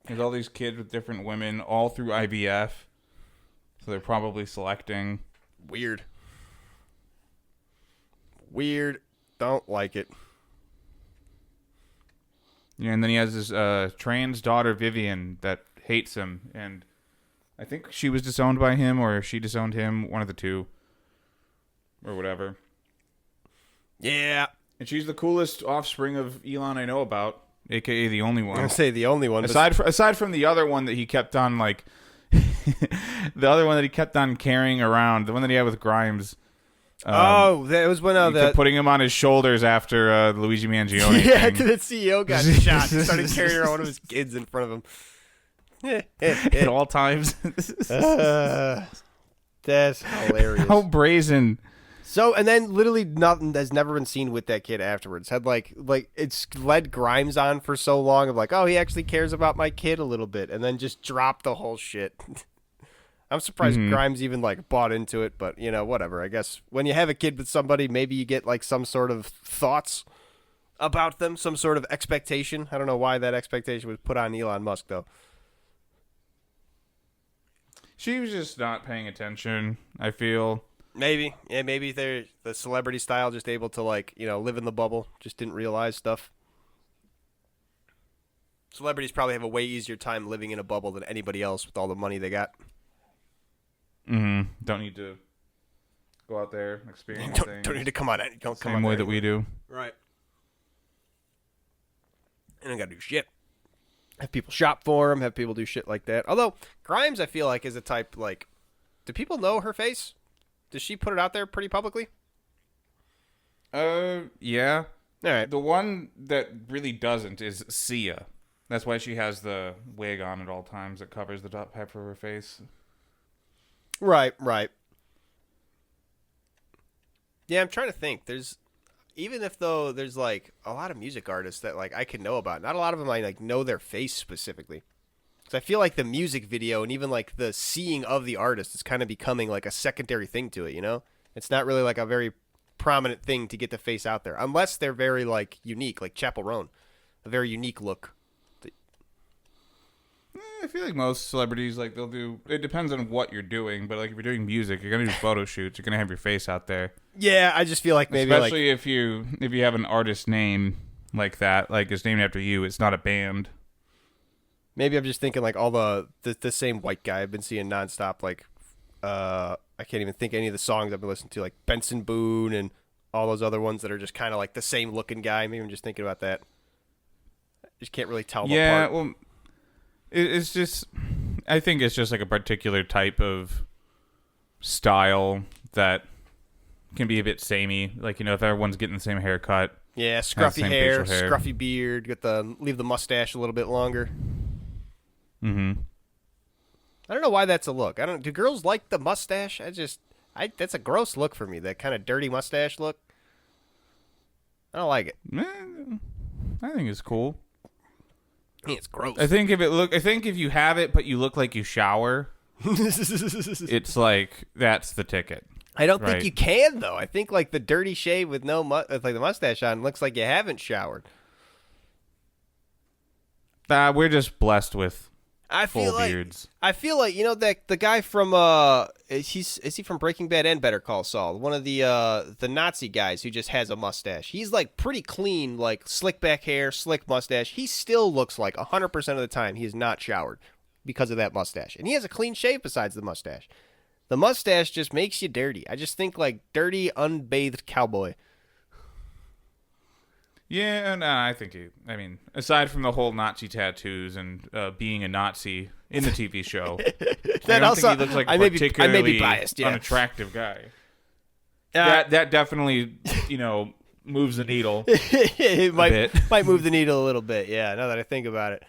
There's all these kids with different women, all through IVF. So they're probably selecting. Weird. Don't like it. Yeah, and then he has this trans daughter, Vivian, that hates him. And I think she was disowned by him, or she disowned him, one of the two. Or whatever. Yeah. And she's the coolest offspring of Elon I know about, a.k.a. the only one. I'm going to say the only one. Aside from the other one that he kept on, like... the other one that he kept on carrying around, the one that he had with Grimes... that was when he kept putting him on his shoulders after the Luigi Mangione yeah, thing. after the CEO got shot. He started carrying around one of his kids in front of him. At all times. That's hilarious. How brazen. So, and then literally nothing has never been seen with that kid afterwards. Had like it's led Grimes on for so long of like, oh, he actually cares about my kid a little bit, and then just dropped the whole shit. I'm surprised Grimes even like bought into it, but you know, whatever. I guess when you have a kid with somebody, maybe you get like some sort of thoughts about them, some sort of expectation. I don't know why that expectation was put on Elon Musk though. She was just not paying attention, I feel. Maybe. Yeah, maybe they're the celebrity style, just able to, like, you know, live in the bubble. Just didn't realize stuff. Celebrities probably have a way easier time living in a bubble than anybody else with all the money they got. Mm-hmm. Don't need to go out there and experience things. Don't need to come on it. Don't come on same way there that we do. Right. And I got to do shit. Have people shop for him. Have people do shit like that. Although, Grimes, I feel like, is a type, like... Do people know her face? Does she put it out there pretty publicly? Yeah. All right. The one that really doesn't is Sia. That's why she has the wig on at all times that covers the top half of her face. Right. Yeah, I'm trying to think. even if though there's like a lot of music artists that like I can know about, not a lot of them I like know their face specifically. Because I feel like the music video and even like the seeing of the artist is kind of becoming like a secondary thing to it. You know, it's not really like a very prominent thing to get the face out there unless they're very like unique, like Chappell Roan, a very unique look. I feel like most celebrities, like, they'll do... It depends on what you're doing, but, like, if you're doing music, you're going to do photo shoots. You're going to have your face out there. Yeah, I just feel like maybe especially if you have an artist name like that, like, it's named after you. It's not a band. Maybe I'm just thinking like all the same white guy I've been seeing nonstop. Like, I can't even think any of the songs I've been listening to, like Benson Boone and all those other ones that are just kind of like the same looking guy. Maybe I'm just thinking about that. I just can't really tell them apart. Well... It's just, I think it's just like a particular type of style that can be a bit samey. Like, if everyone's getting the same haircut. Yeah, scruffy hair, scruffy beard, leave the mustache a little bit longer. Mm-hmm. I don't know why that's a look. Do girls like the mustache? That's a gross look for me, that kind of dirty mustache look. I don't like it. I think it's cool. It's gross. I think if you have it but you look like you shower, it's like that's the ticket. I don't think you can though. I think like the dirty shave with with like the mustache on looks like you haven't showered. We're just blessed with full beards. I feel like that the guy from is he from Breaking Bad and Better Call Saul? One of the Nazi guys who just has a mustache. He's like pretty clean, like slick back hair, slick mustache. He still looks like 100% of the time he is not showered because of that mustache. And he has a clean shave besides the mustache. The mustache just makes you dirty. I just think like dirty, unbathed cowboy. Yeah, no, I think aside from the whole Nazi tattoos and being a Nazi in the TV show, I don't think he looks like a particularly I may be biased, yeah. unattractive guy. That definitely, moves the needle. It might move the needle a little bit, yeah, now that I think about it.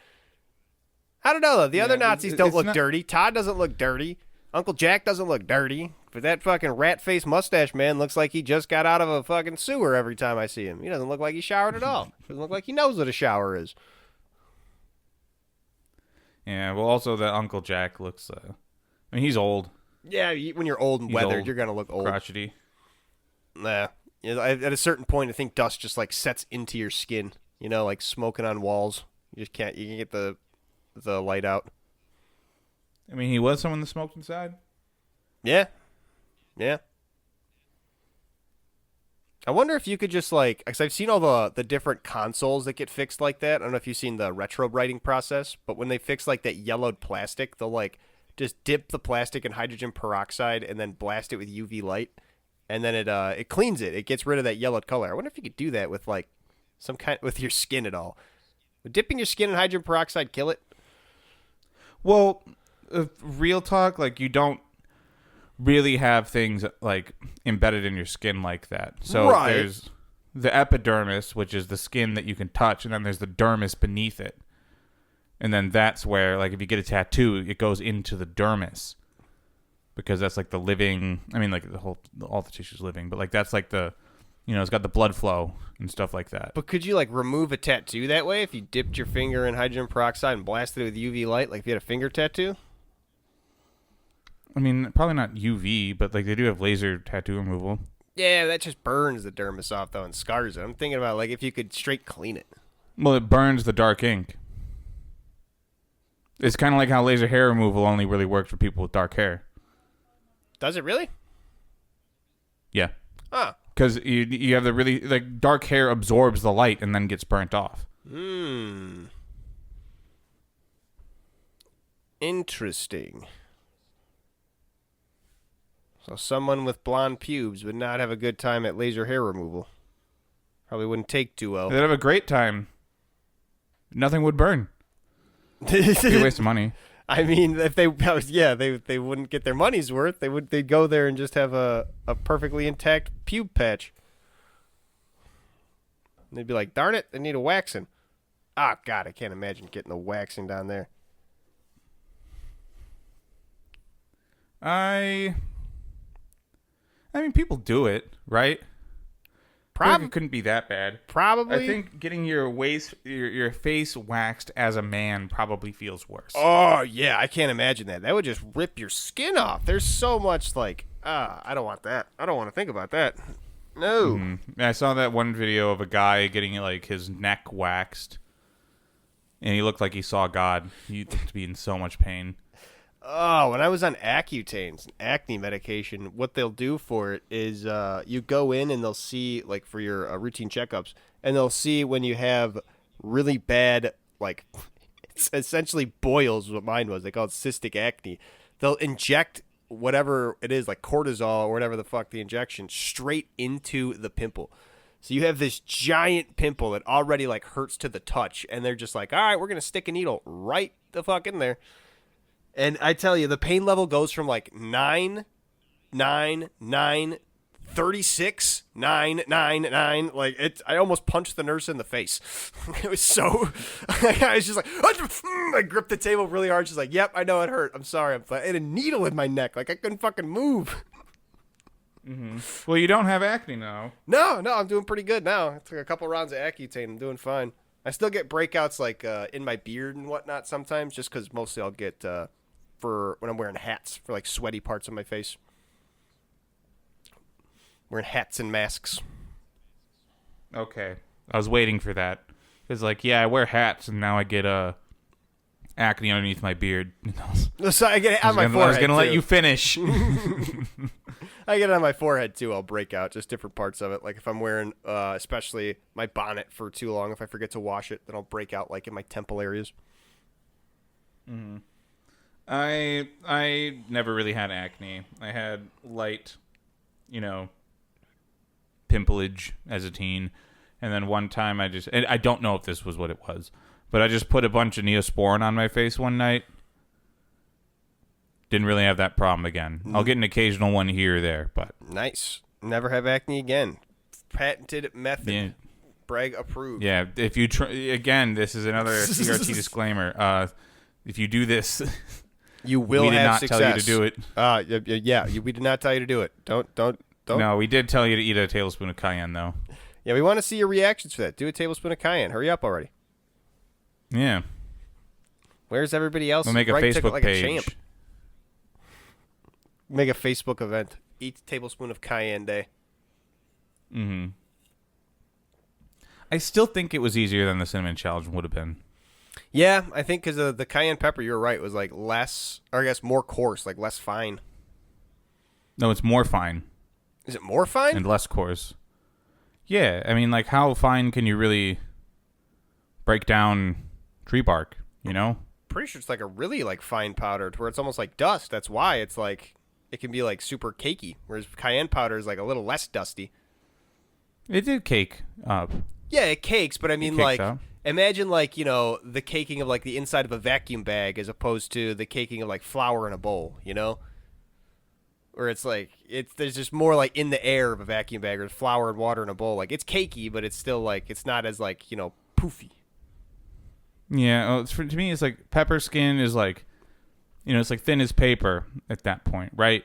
I don't know, though. The other Nazis don't look dirty. Todd doesn't look dirty. Uncle Jack doesn't look dirty. But that fucking rat-faced mustache man looks like he just got out of a fucking sewer every time I see him. He doesn't look like he showered at all. Doesn't look like he knows what a shower is. Yeah, well, also that Uncle Jack looks... he's old. Yeah, when you're old and weathered, you're going to look old. Crotchety. Nah. At a certain point, I think dust just, like, sets into your skin. Like smoking on walls. You can get the light out. He was someone that smoked inside? Yeah. Yeah. I wonder if you could just because I've seen all the different consoles that get fixed like that. I don't know if you've seen the retro writing process, but when they fix like that yellowed plastic, they'll just dip the plastic in hydrogen peroxide and then blast it with UV light, and then it cleans it. It gets rid of that yellowed color. I wonder if you could do that with with your skin at all. Would dipping your skin in hydrogen peroxide kill it? Well, real talk, you don't really have things embedded in your skin like that. So there's the epidermis, which is the skin that you can touch, and then there's the dermis beneath it. And then that's where if you get a tattoo, it goes into the dermis. Because that's the living, all the tissue's living, but that's the it's got the blood flow and stuff like that. But could you remove a tattoo that way if you dipped your finger in hydrogen peroxide and blasted it with UV light, like if you had a finger tattoo? Probably not UV, but they do have laser tattoo removal. Yeah, that just burns the dermis off, though, and scars it. I'm thinking about, if you could straight clean it. Well, it burns the dark ink. It's kind of like how laser hair removal only really works for people with dark hair. Does it really? Yeah. Ah. Because you have the really... dark hair absorbs the light and then gets burnt off. Interesting. So someone with blonde pubes would not have a good time at laser hair removal. Probably wouldn't take too well. They'd have a great time. Nothing would burn. It'd be a waste of money. If they wouldn't get their money's worth. They'd go there and just have a perfectly intact pube patch. And they'd be like, darn it, they need a waxing. Ah, God, I can't imagine getting a waxing down there. People do it, right? I feel like it couldn't be that bad. Probably. I think getting your face waxed as a man probably feels worse. Oh, yeah, I can't imagine that. That would just rip your skin off. There's so much, like, I don't want that. I don't want to think about that. No. Mm-hmm. I saw that one video of a guy getting, like, his neck waxed, and he looked like he saw God. He looked to be in so much pain. Oh, when I was on Accutane's acne medication, what they'll do for it is you go in and they'll see, like, for your routine checkups, and they'll see when you have really bad, like, it's essentially boils, what mine was. They call it cystic acne. They'll inject whatever it is, like cortisol or whatever the fuck the injection, straight into the pimple. So you have this giant pimple that already, like, hurts to the touch, and they're just like, all right, we're going to stick a needle right the fuck in there. And I tell you, the pain level goes from like 9, 9, 9, 36, 9, 9, 9. Like, it, I almost punched the nurse in the face. It was so... I was just like... I gripped the table really hard. She's like, yep, I know it hurt. I'm sorry. I had a needle in my neck. Like, I couldn't fucking move. Mm-hmm. Well, you don't have acne now. No, I'm doing pretty good now. I took a couple rounds of Accutane. I'm doing fine. I still get breakouts, like, in my beard and whatnot sometimes, just because mostly I'll get... for when I'm wearing hats for, like, sweaty parts of my face. Wearing hats and masks. Okay. I was waiting for that. Because, like, yeah, I wear hats, and now I get acne underneath my beard. So I get it on my forehead, I was going to let you finish. I get it on my forehead, too. I'll break out just different parts of it. Like, if I'm wearing, especially my bonnet for too long, if I forget to wash it, then I'll break out, like, in my temple areas. Mm-hmm. I never really had acne. I had light, pimpleage as a teen. And then one time and I don't know if this was what it was, but I just put a bunch of Neosporin on my face one night. Didn't really have that problem again. I'll get an occasional one here or there, but... Nice. Never have acne again. Patented method. Yeah. Bragg approved. Yeah, if you... again, this is another CRT disclaimer. If you do this... You will have success. We did not tell you to do it. Yeah, we did not tell you to do it. Don't. No, we did tell you to eat a tablespoon of cayenne, though. Yeah, we want to see your reactions for that. Do a tablespoon of cayenne. Hurry up already. Yeah. Where's everybody else? We'll make a Facebook page. Make a Facebook event. Eat a tablespoon of cayenne day. Mm-hmm. I still think it was easier than the cinnamon challenge would have been. Yeah, I think because the cayenne pepper, you were right, was like less, or I guess more coarse, like less fine. No, it's more fine. Is it more fine? And less coarse. Yeah, I mean, like, how fine can you really break down tree bark, Pretty sure it's like a really, like, fine powder to where it's almost like dust. That's why it's like, it can be, like, super cakey, whereas cayenne powder is, like, a little less dusty. It did cake up. Yeah, it cakes, but I mean, like... Up. Imagine, like, the caking of, like, the inside of a vacuum bag as opposed to the caking of, like, flour in a bowl, Where it's, like, there's just more, like, in the air of a vacuum bag or flour and water in a bowl. Like, it's cakey, but it's still, like, it's not as, like, poofy. Yeah, well, to me, it's like pepper skin is, like, it's, like, thin as paper at that point, right?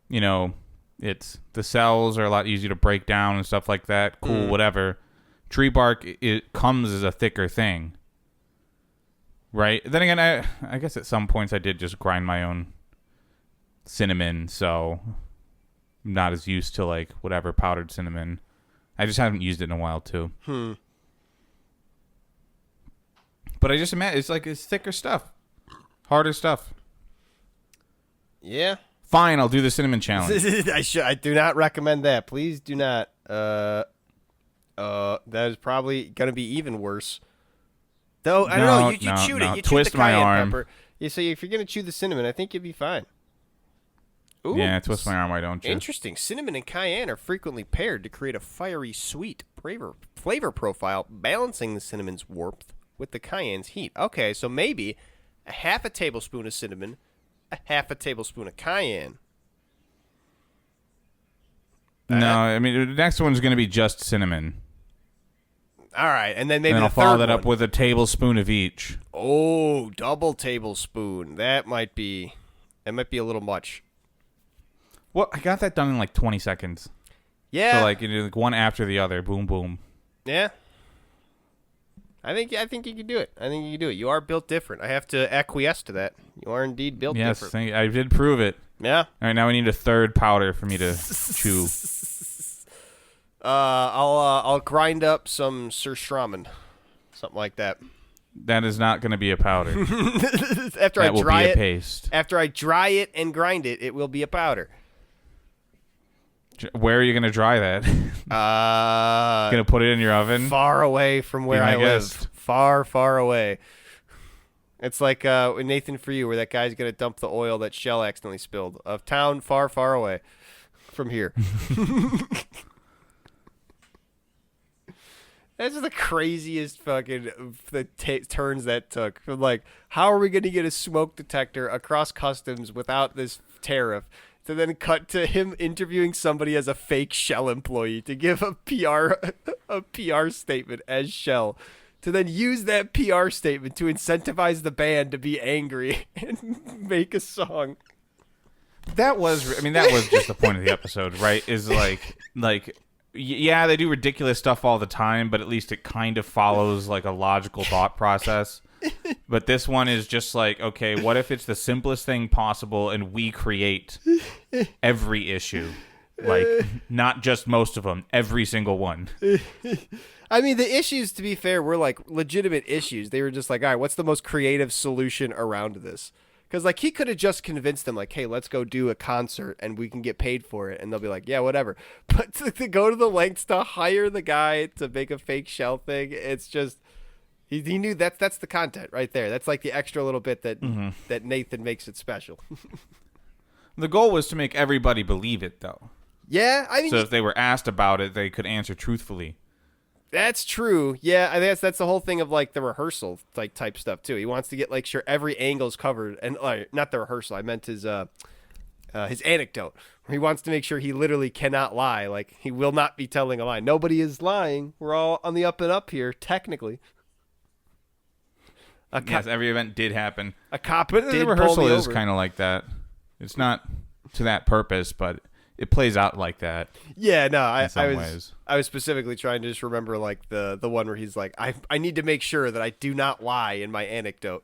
It's the cells are a lot easier to break down and stuff like that. Cool, whatever. Tree bark, it comes as a thicker thing, right? Then again, I guess at some points I did just grind my own cinnamon, so I'm not as used to, like, whatever powdered cinnamon. I just haven't used it in a while, too. But I just imagine it's thicker stuff, harder stuff. Yeah. Fine, I'll do the cinnamon challenge. I do not recommend that. Please do not. That is probably gonna be even worse. Though I don't know, you chewed it. You twist chewed the cayenne my arm. pepper. Yeah, so if you're gonna chew the cinnamon, I think you'd be fine. Ooh, yeah, twist my arm. Why don't you? Interesting. Cinnamon and cayenne are frequently paired to create a fiery, sweet flavor profile, balancing the cinnamon's warmth with the cayenne's heat. Okay, so maybe a half a tablespoon of cinnamon, a half a tablespoon of cayenne. No, I mean the next one's gonna be just cinnamon. All right, and then maybe and the I'll follow third that one. up with a tablespoon of each. Oh, double tablespoon. That might be a little much. Well, I got that done in like 20 seconds. Yeah. So like, you do like one after the other. Boom, boom. Yeah. I think you can do it. I think you can do it. You are built different. I have to acquiesce to that. You are indeed built different. Yes, I did prove it. Yeah. All right, now we need a third powder for me to chew. I'll grind up some surstramen, something like that. That is not going to be a powder. After that I will dry be a it, paste. after I dry it and grind it, it will be a powder. Where are you going to dry that? Going to put it in your oven? Far away from where I live. Guest. Far, far away. It's like Nathan For You, where that guy's going to dump the oil that Shell accidentally spilled. A town far, far away from here. That's just the craziest fucking turns that took. From like, how are we going to get a smoke detector across customs without this tariff? To then cut to him interviewing somebody as a fake Shell employee to give a PR statement as Shell. To then use that PR statement to incentivize the band to be angry and make a song. That was just the point of the episode, right? Is yeah, they do ridiculous stuff all the time, but at least it kind of follows like a logical thought process. But this one is just like, okay, what if it's the simplest thing possible and we create every issue? Like, not just most of them, every single one. I mean, the issues, to be fair, were like legitimate issues. They were just like, all right, what's the most creative solution around this? Because like he could have just convinced them, like, hey, let's go do a concert and we can get paid for it. And they'll be like, yeah, whatever. But to go to the lengths to hire the guy to make a fake Shell thing, it's just... He knew that's the content right there. That's like the extra little bit that that Nathan makes it special. The goal was to make everybody believe it, though. Yeah, I mean, so if they were asked about it, they could answer truthfully. That's true. Yeah, I think that's the whole thing of like the rehearsal like type stuff too. He wants to get like sure every angle's covered, and not the rehearsal. I meant his anecdote. He wants to make sure he literally cannot lie. Like he will not be telling a lie. Nobody is lying. We're all on the up and up here, technically. Yes, every event did happen. A cop but did the rehearsal pull me is over. kind of like that. It's not to that purpose, but it plays out like that. Yeah, no, I was specifically trying to just remember like the one where he's like, I need to make sure that I do not lie in my anecdote.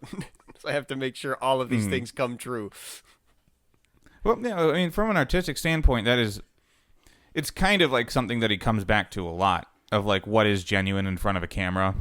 So I have to make sure all of these things come true. Well, yeah, I mean, from an artistic standpoint, it's kind of like something that he comes back to a lot of like what is genuine in front of a camera.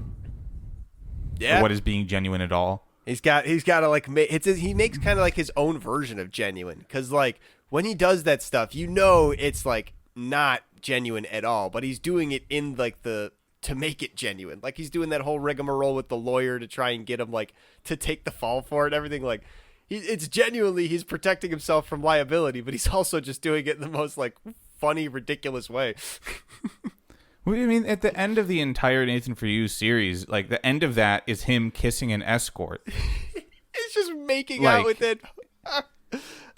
Yeah. Or what is being genuine at all. He's got to like he makes kind of like his own version of genuine, because like when he does that stuff, you know it's like not genuine at all, but he's doing it in like to make it genuine. Like he's doing that whole rigmarole with the lawyer to try and get him like to take the fall for it and everything. Like it's genuinely he's protecting himself from liability, but he's also just doing it in the most like funny, ridiculous way. Well, I mean, at the end of the entire Nathan For You series, like the end of that is him kissing an escort. It's just making out with it.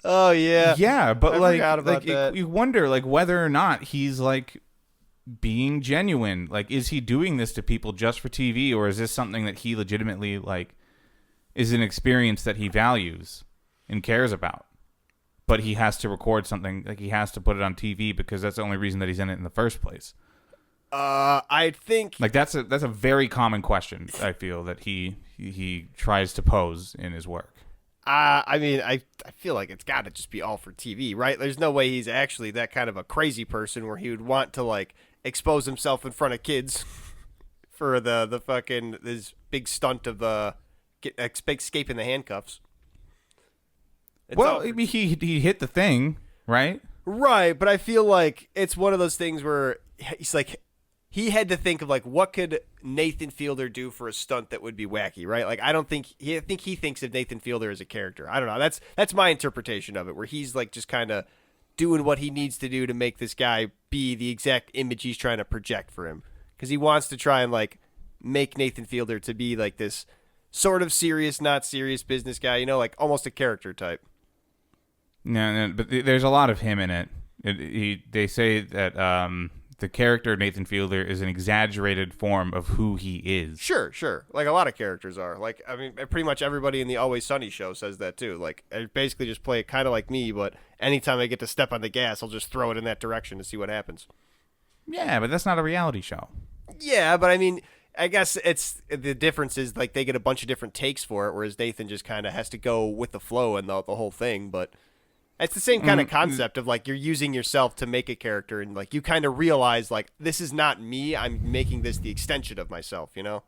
Oh yeah, yeah, but like you wonder like whether or not he's like being genuine. Like, is he doing this to people just for TV, or is this something that he legitimately like is an experience that he values and cares about? But he has to record something, like he has to put it on TV because that's the only reason that he's in it in the first place. I think like that's a very common question. I feel that he tries to pose in his work. I mean, I feel like it's got to just be all for TV, right? There's no way he's actually that kind of a crazy person where he would want to like expose himself in front of kids for the fucking this big stunt of escaping the handcuffs. Well, I mean, he hit the thing, right? Right, but I feel like it's one of those things where he's like. He had to think of like what could Nathan Fielder do for a stunt that would be wacky, right? Like I think he thinks of Nathan Fielder as a character. I don't know. That's my interpretation of it, where he's like just kind of doing what he needs to do to make this guy be the exact image he's trying to project for him, because he wants to try and like make Nathan Fielder to be like this sort of serious, not serious business guy, you know, like almost a character type. No, but there's a lot of him in it. They say that the character Nathan Fielder is an exaggerated form of who he is. Sure. Like a lot of characters are. Like, I mean, pretty much everybody in the Always Sunny show says that too. Like, I basically just play it kind of like me, but anytime I get to step on the gas, I'll just throw it in that direction to see what happens. Yeah, but that's not a reality show. Yeah, but I mean, I guess it's the difference is like they get a bunch of different takes for it, whereas Nathan just kind of has to go with the flow and the whole thing. But it's the same kind of concept of like you're using yourself to make a character, and like you kind of realize like this is not me. I'm making this the extension of myself. You know,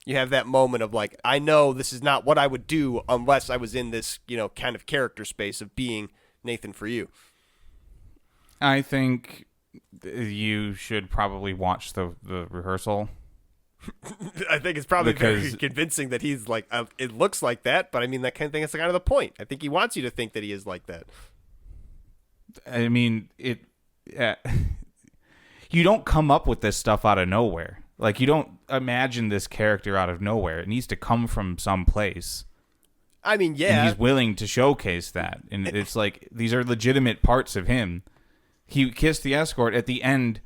you have that moment of like I know this is not what I would do unless I was in this kind of character space of being Nathan for you. I think you should probably watch the rehearsal. I think it's probably very convincing that he's like, it looks like that, but I mean, that kind of thing is kind of the point. I think he wants you to think that he is like that. I mean, you don't come up with this stuff out of nowhere. Like, you don't imagine this character out of nowhere. It needs to come from some place. I mean, yeah. And he's willing to showcase that. And it's like, these are legitimate parts of him. He kissed the escort at the end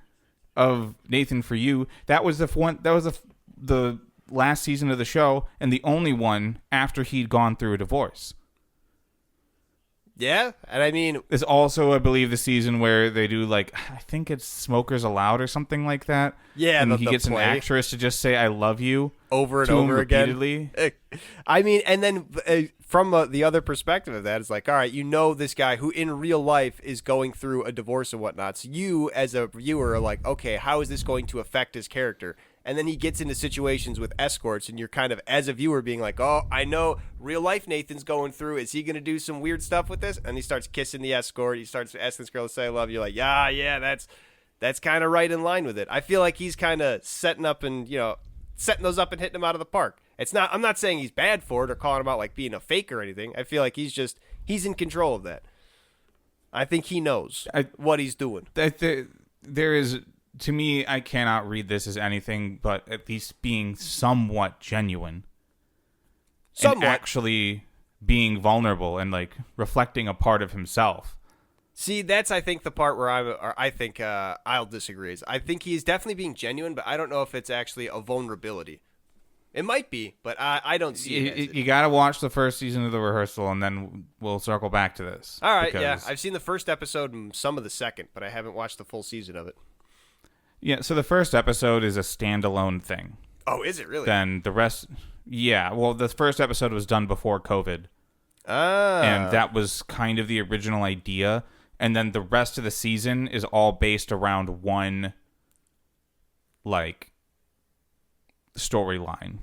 of Nathan For You. That was the last season of the show, and the only one after he'd gone through a divorce. Yeah, and I mean, it's also, I believe, the season where they do like, I think it's Smokers Allowed or something like that. Yeah, and he gets an actress to just say "I love you" over and over again repeatedly. I mean, and then from the other perspective of that, it's like, all right, this guy who in real life is going through a divorce and whatnot. So you, as a viewer, are like, okay, how is this going to affect his character? And then he gets into situations with escorts, and you're kind of, as a viewer, being like, oh, I know real life Nathan's going through. Is he going to do some weird stuff with this? And he starts kissing the escort. He starts asking this girl to say I love you. Like, yeah, that's kind of right in line with it. I feel like he's kind of setting those up and hitting them out of the park. I'm not saying he's bad for it or calling him out like being a fake or anything. I feel like he's in control of that. I think he knows what he's doing. There is... To me, I cannot read this as anything but at least being somewhat genuine. Somewhat. And actually being vulnerable and, like, reflecting a part of himself. See, that's, I think, the part where I'll disagree. I think he's definitely being genuine, but I don't know if it's actually a vulnerability. It might be, but I don't see it. You got to watch the first season of The Rehearsal, and then we'll circle back to this. All right, yeah. I've seen the first episode and some of the second, but I haven't watched the full season of it. Yeah, so the first episode is a standalone thing. Oh, is it really? Then the rest... Yeah, well, the first episode was done before COVID. Ah. And that was kind of the original idea. And then the rest of the season is all based around one, like, storyline.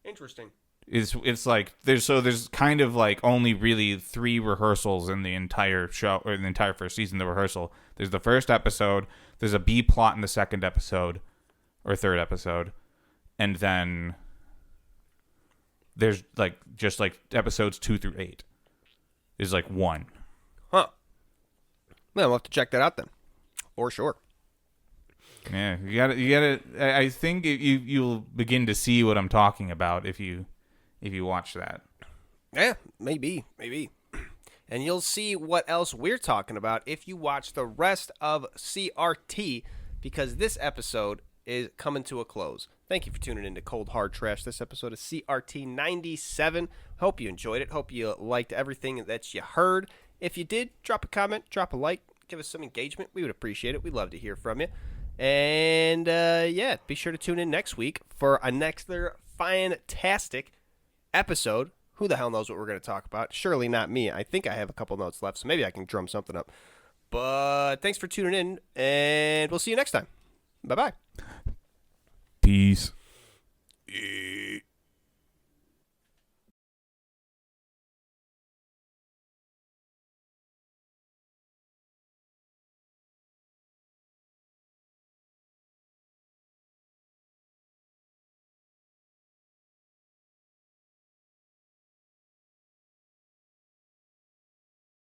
Interesting. It's like there's kind of like only really 3 rehearsals in the entire show, or in the entire first season. The rehearsal, there's the first episode, there's a B plot in the second episode or third episode, and then there's like just like episodes 2 through 8 is like one. Huh. Well, we'll have to check that out then, for sure. Yeah, you gotta. I think you'll begin to see what I'm talking about if you watch that. Yeah, maybe. And you'll see what else we're talking about if you watch the rest of CRT, because this episode is coming to a close. Thank you for tuning in to Cold Hard Trash. This episode of CRT97. Hope you enjoyed it. Hope you liked everything that you heard. If you did, drop a comment, drop a like, give us some engagement. We would appreciate it. We'd love to hear from you. And, be sure to tune in next week for another fantastic episode. Who the hell knows what we're going to talk about? Surely not me. I think I have a couple notes left, so maybe I can drum something up. But thanks for tuning in, and we'll see you next time. Bye-bye. Peace. Yeah.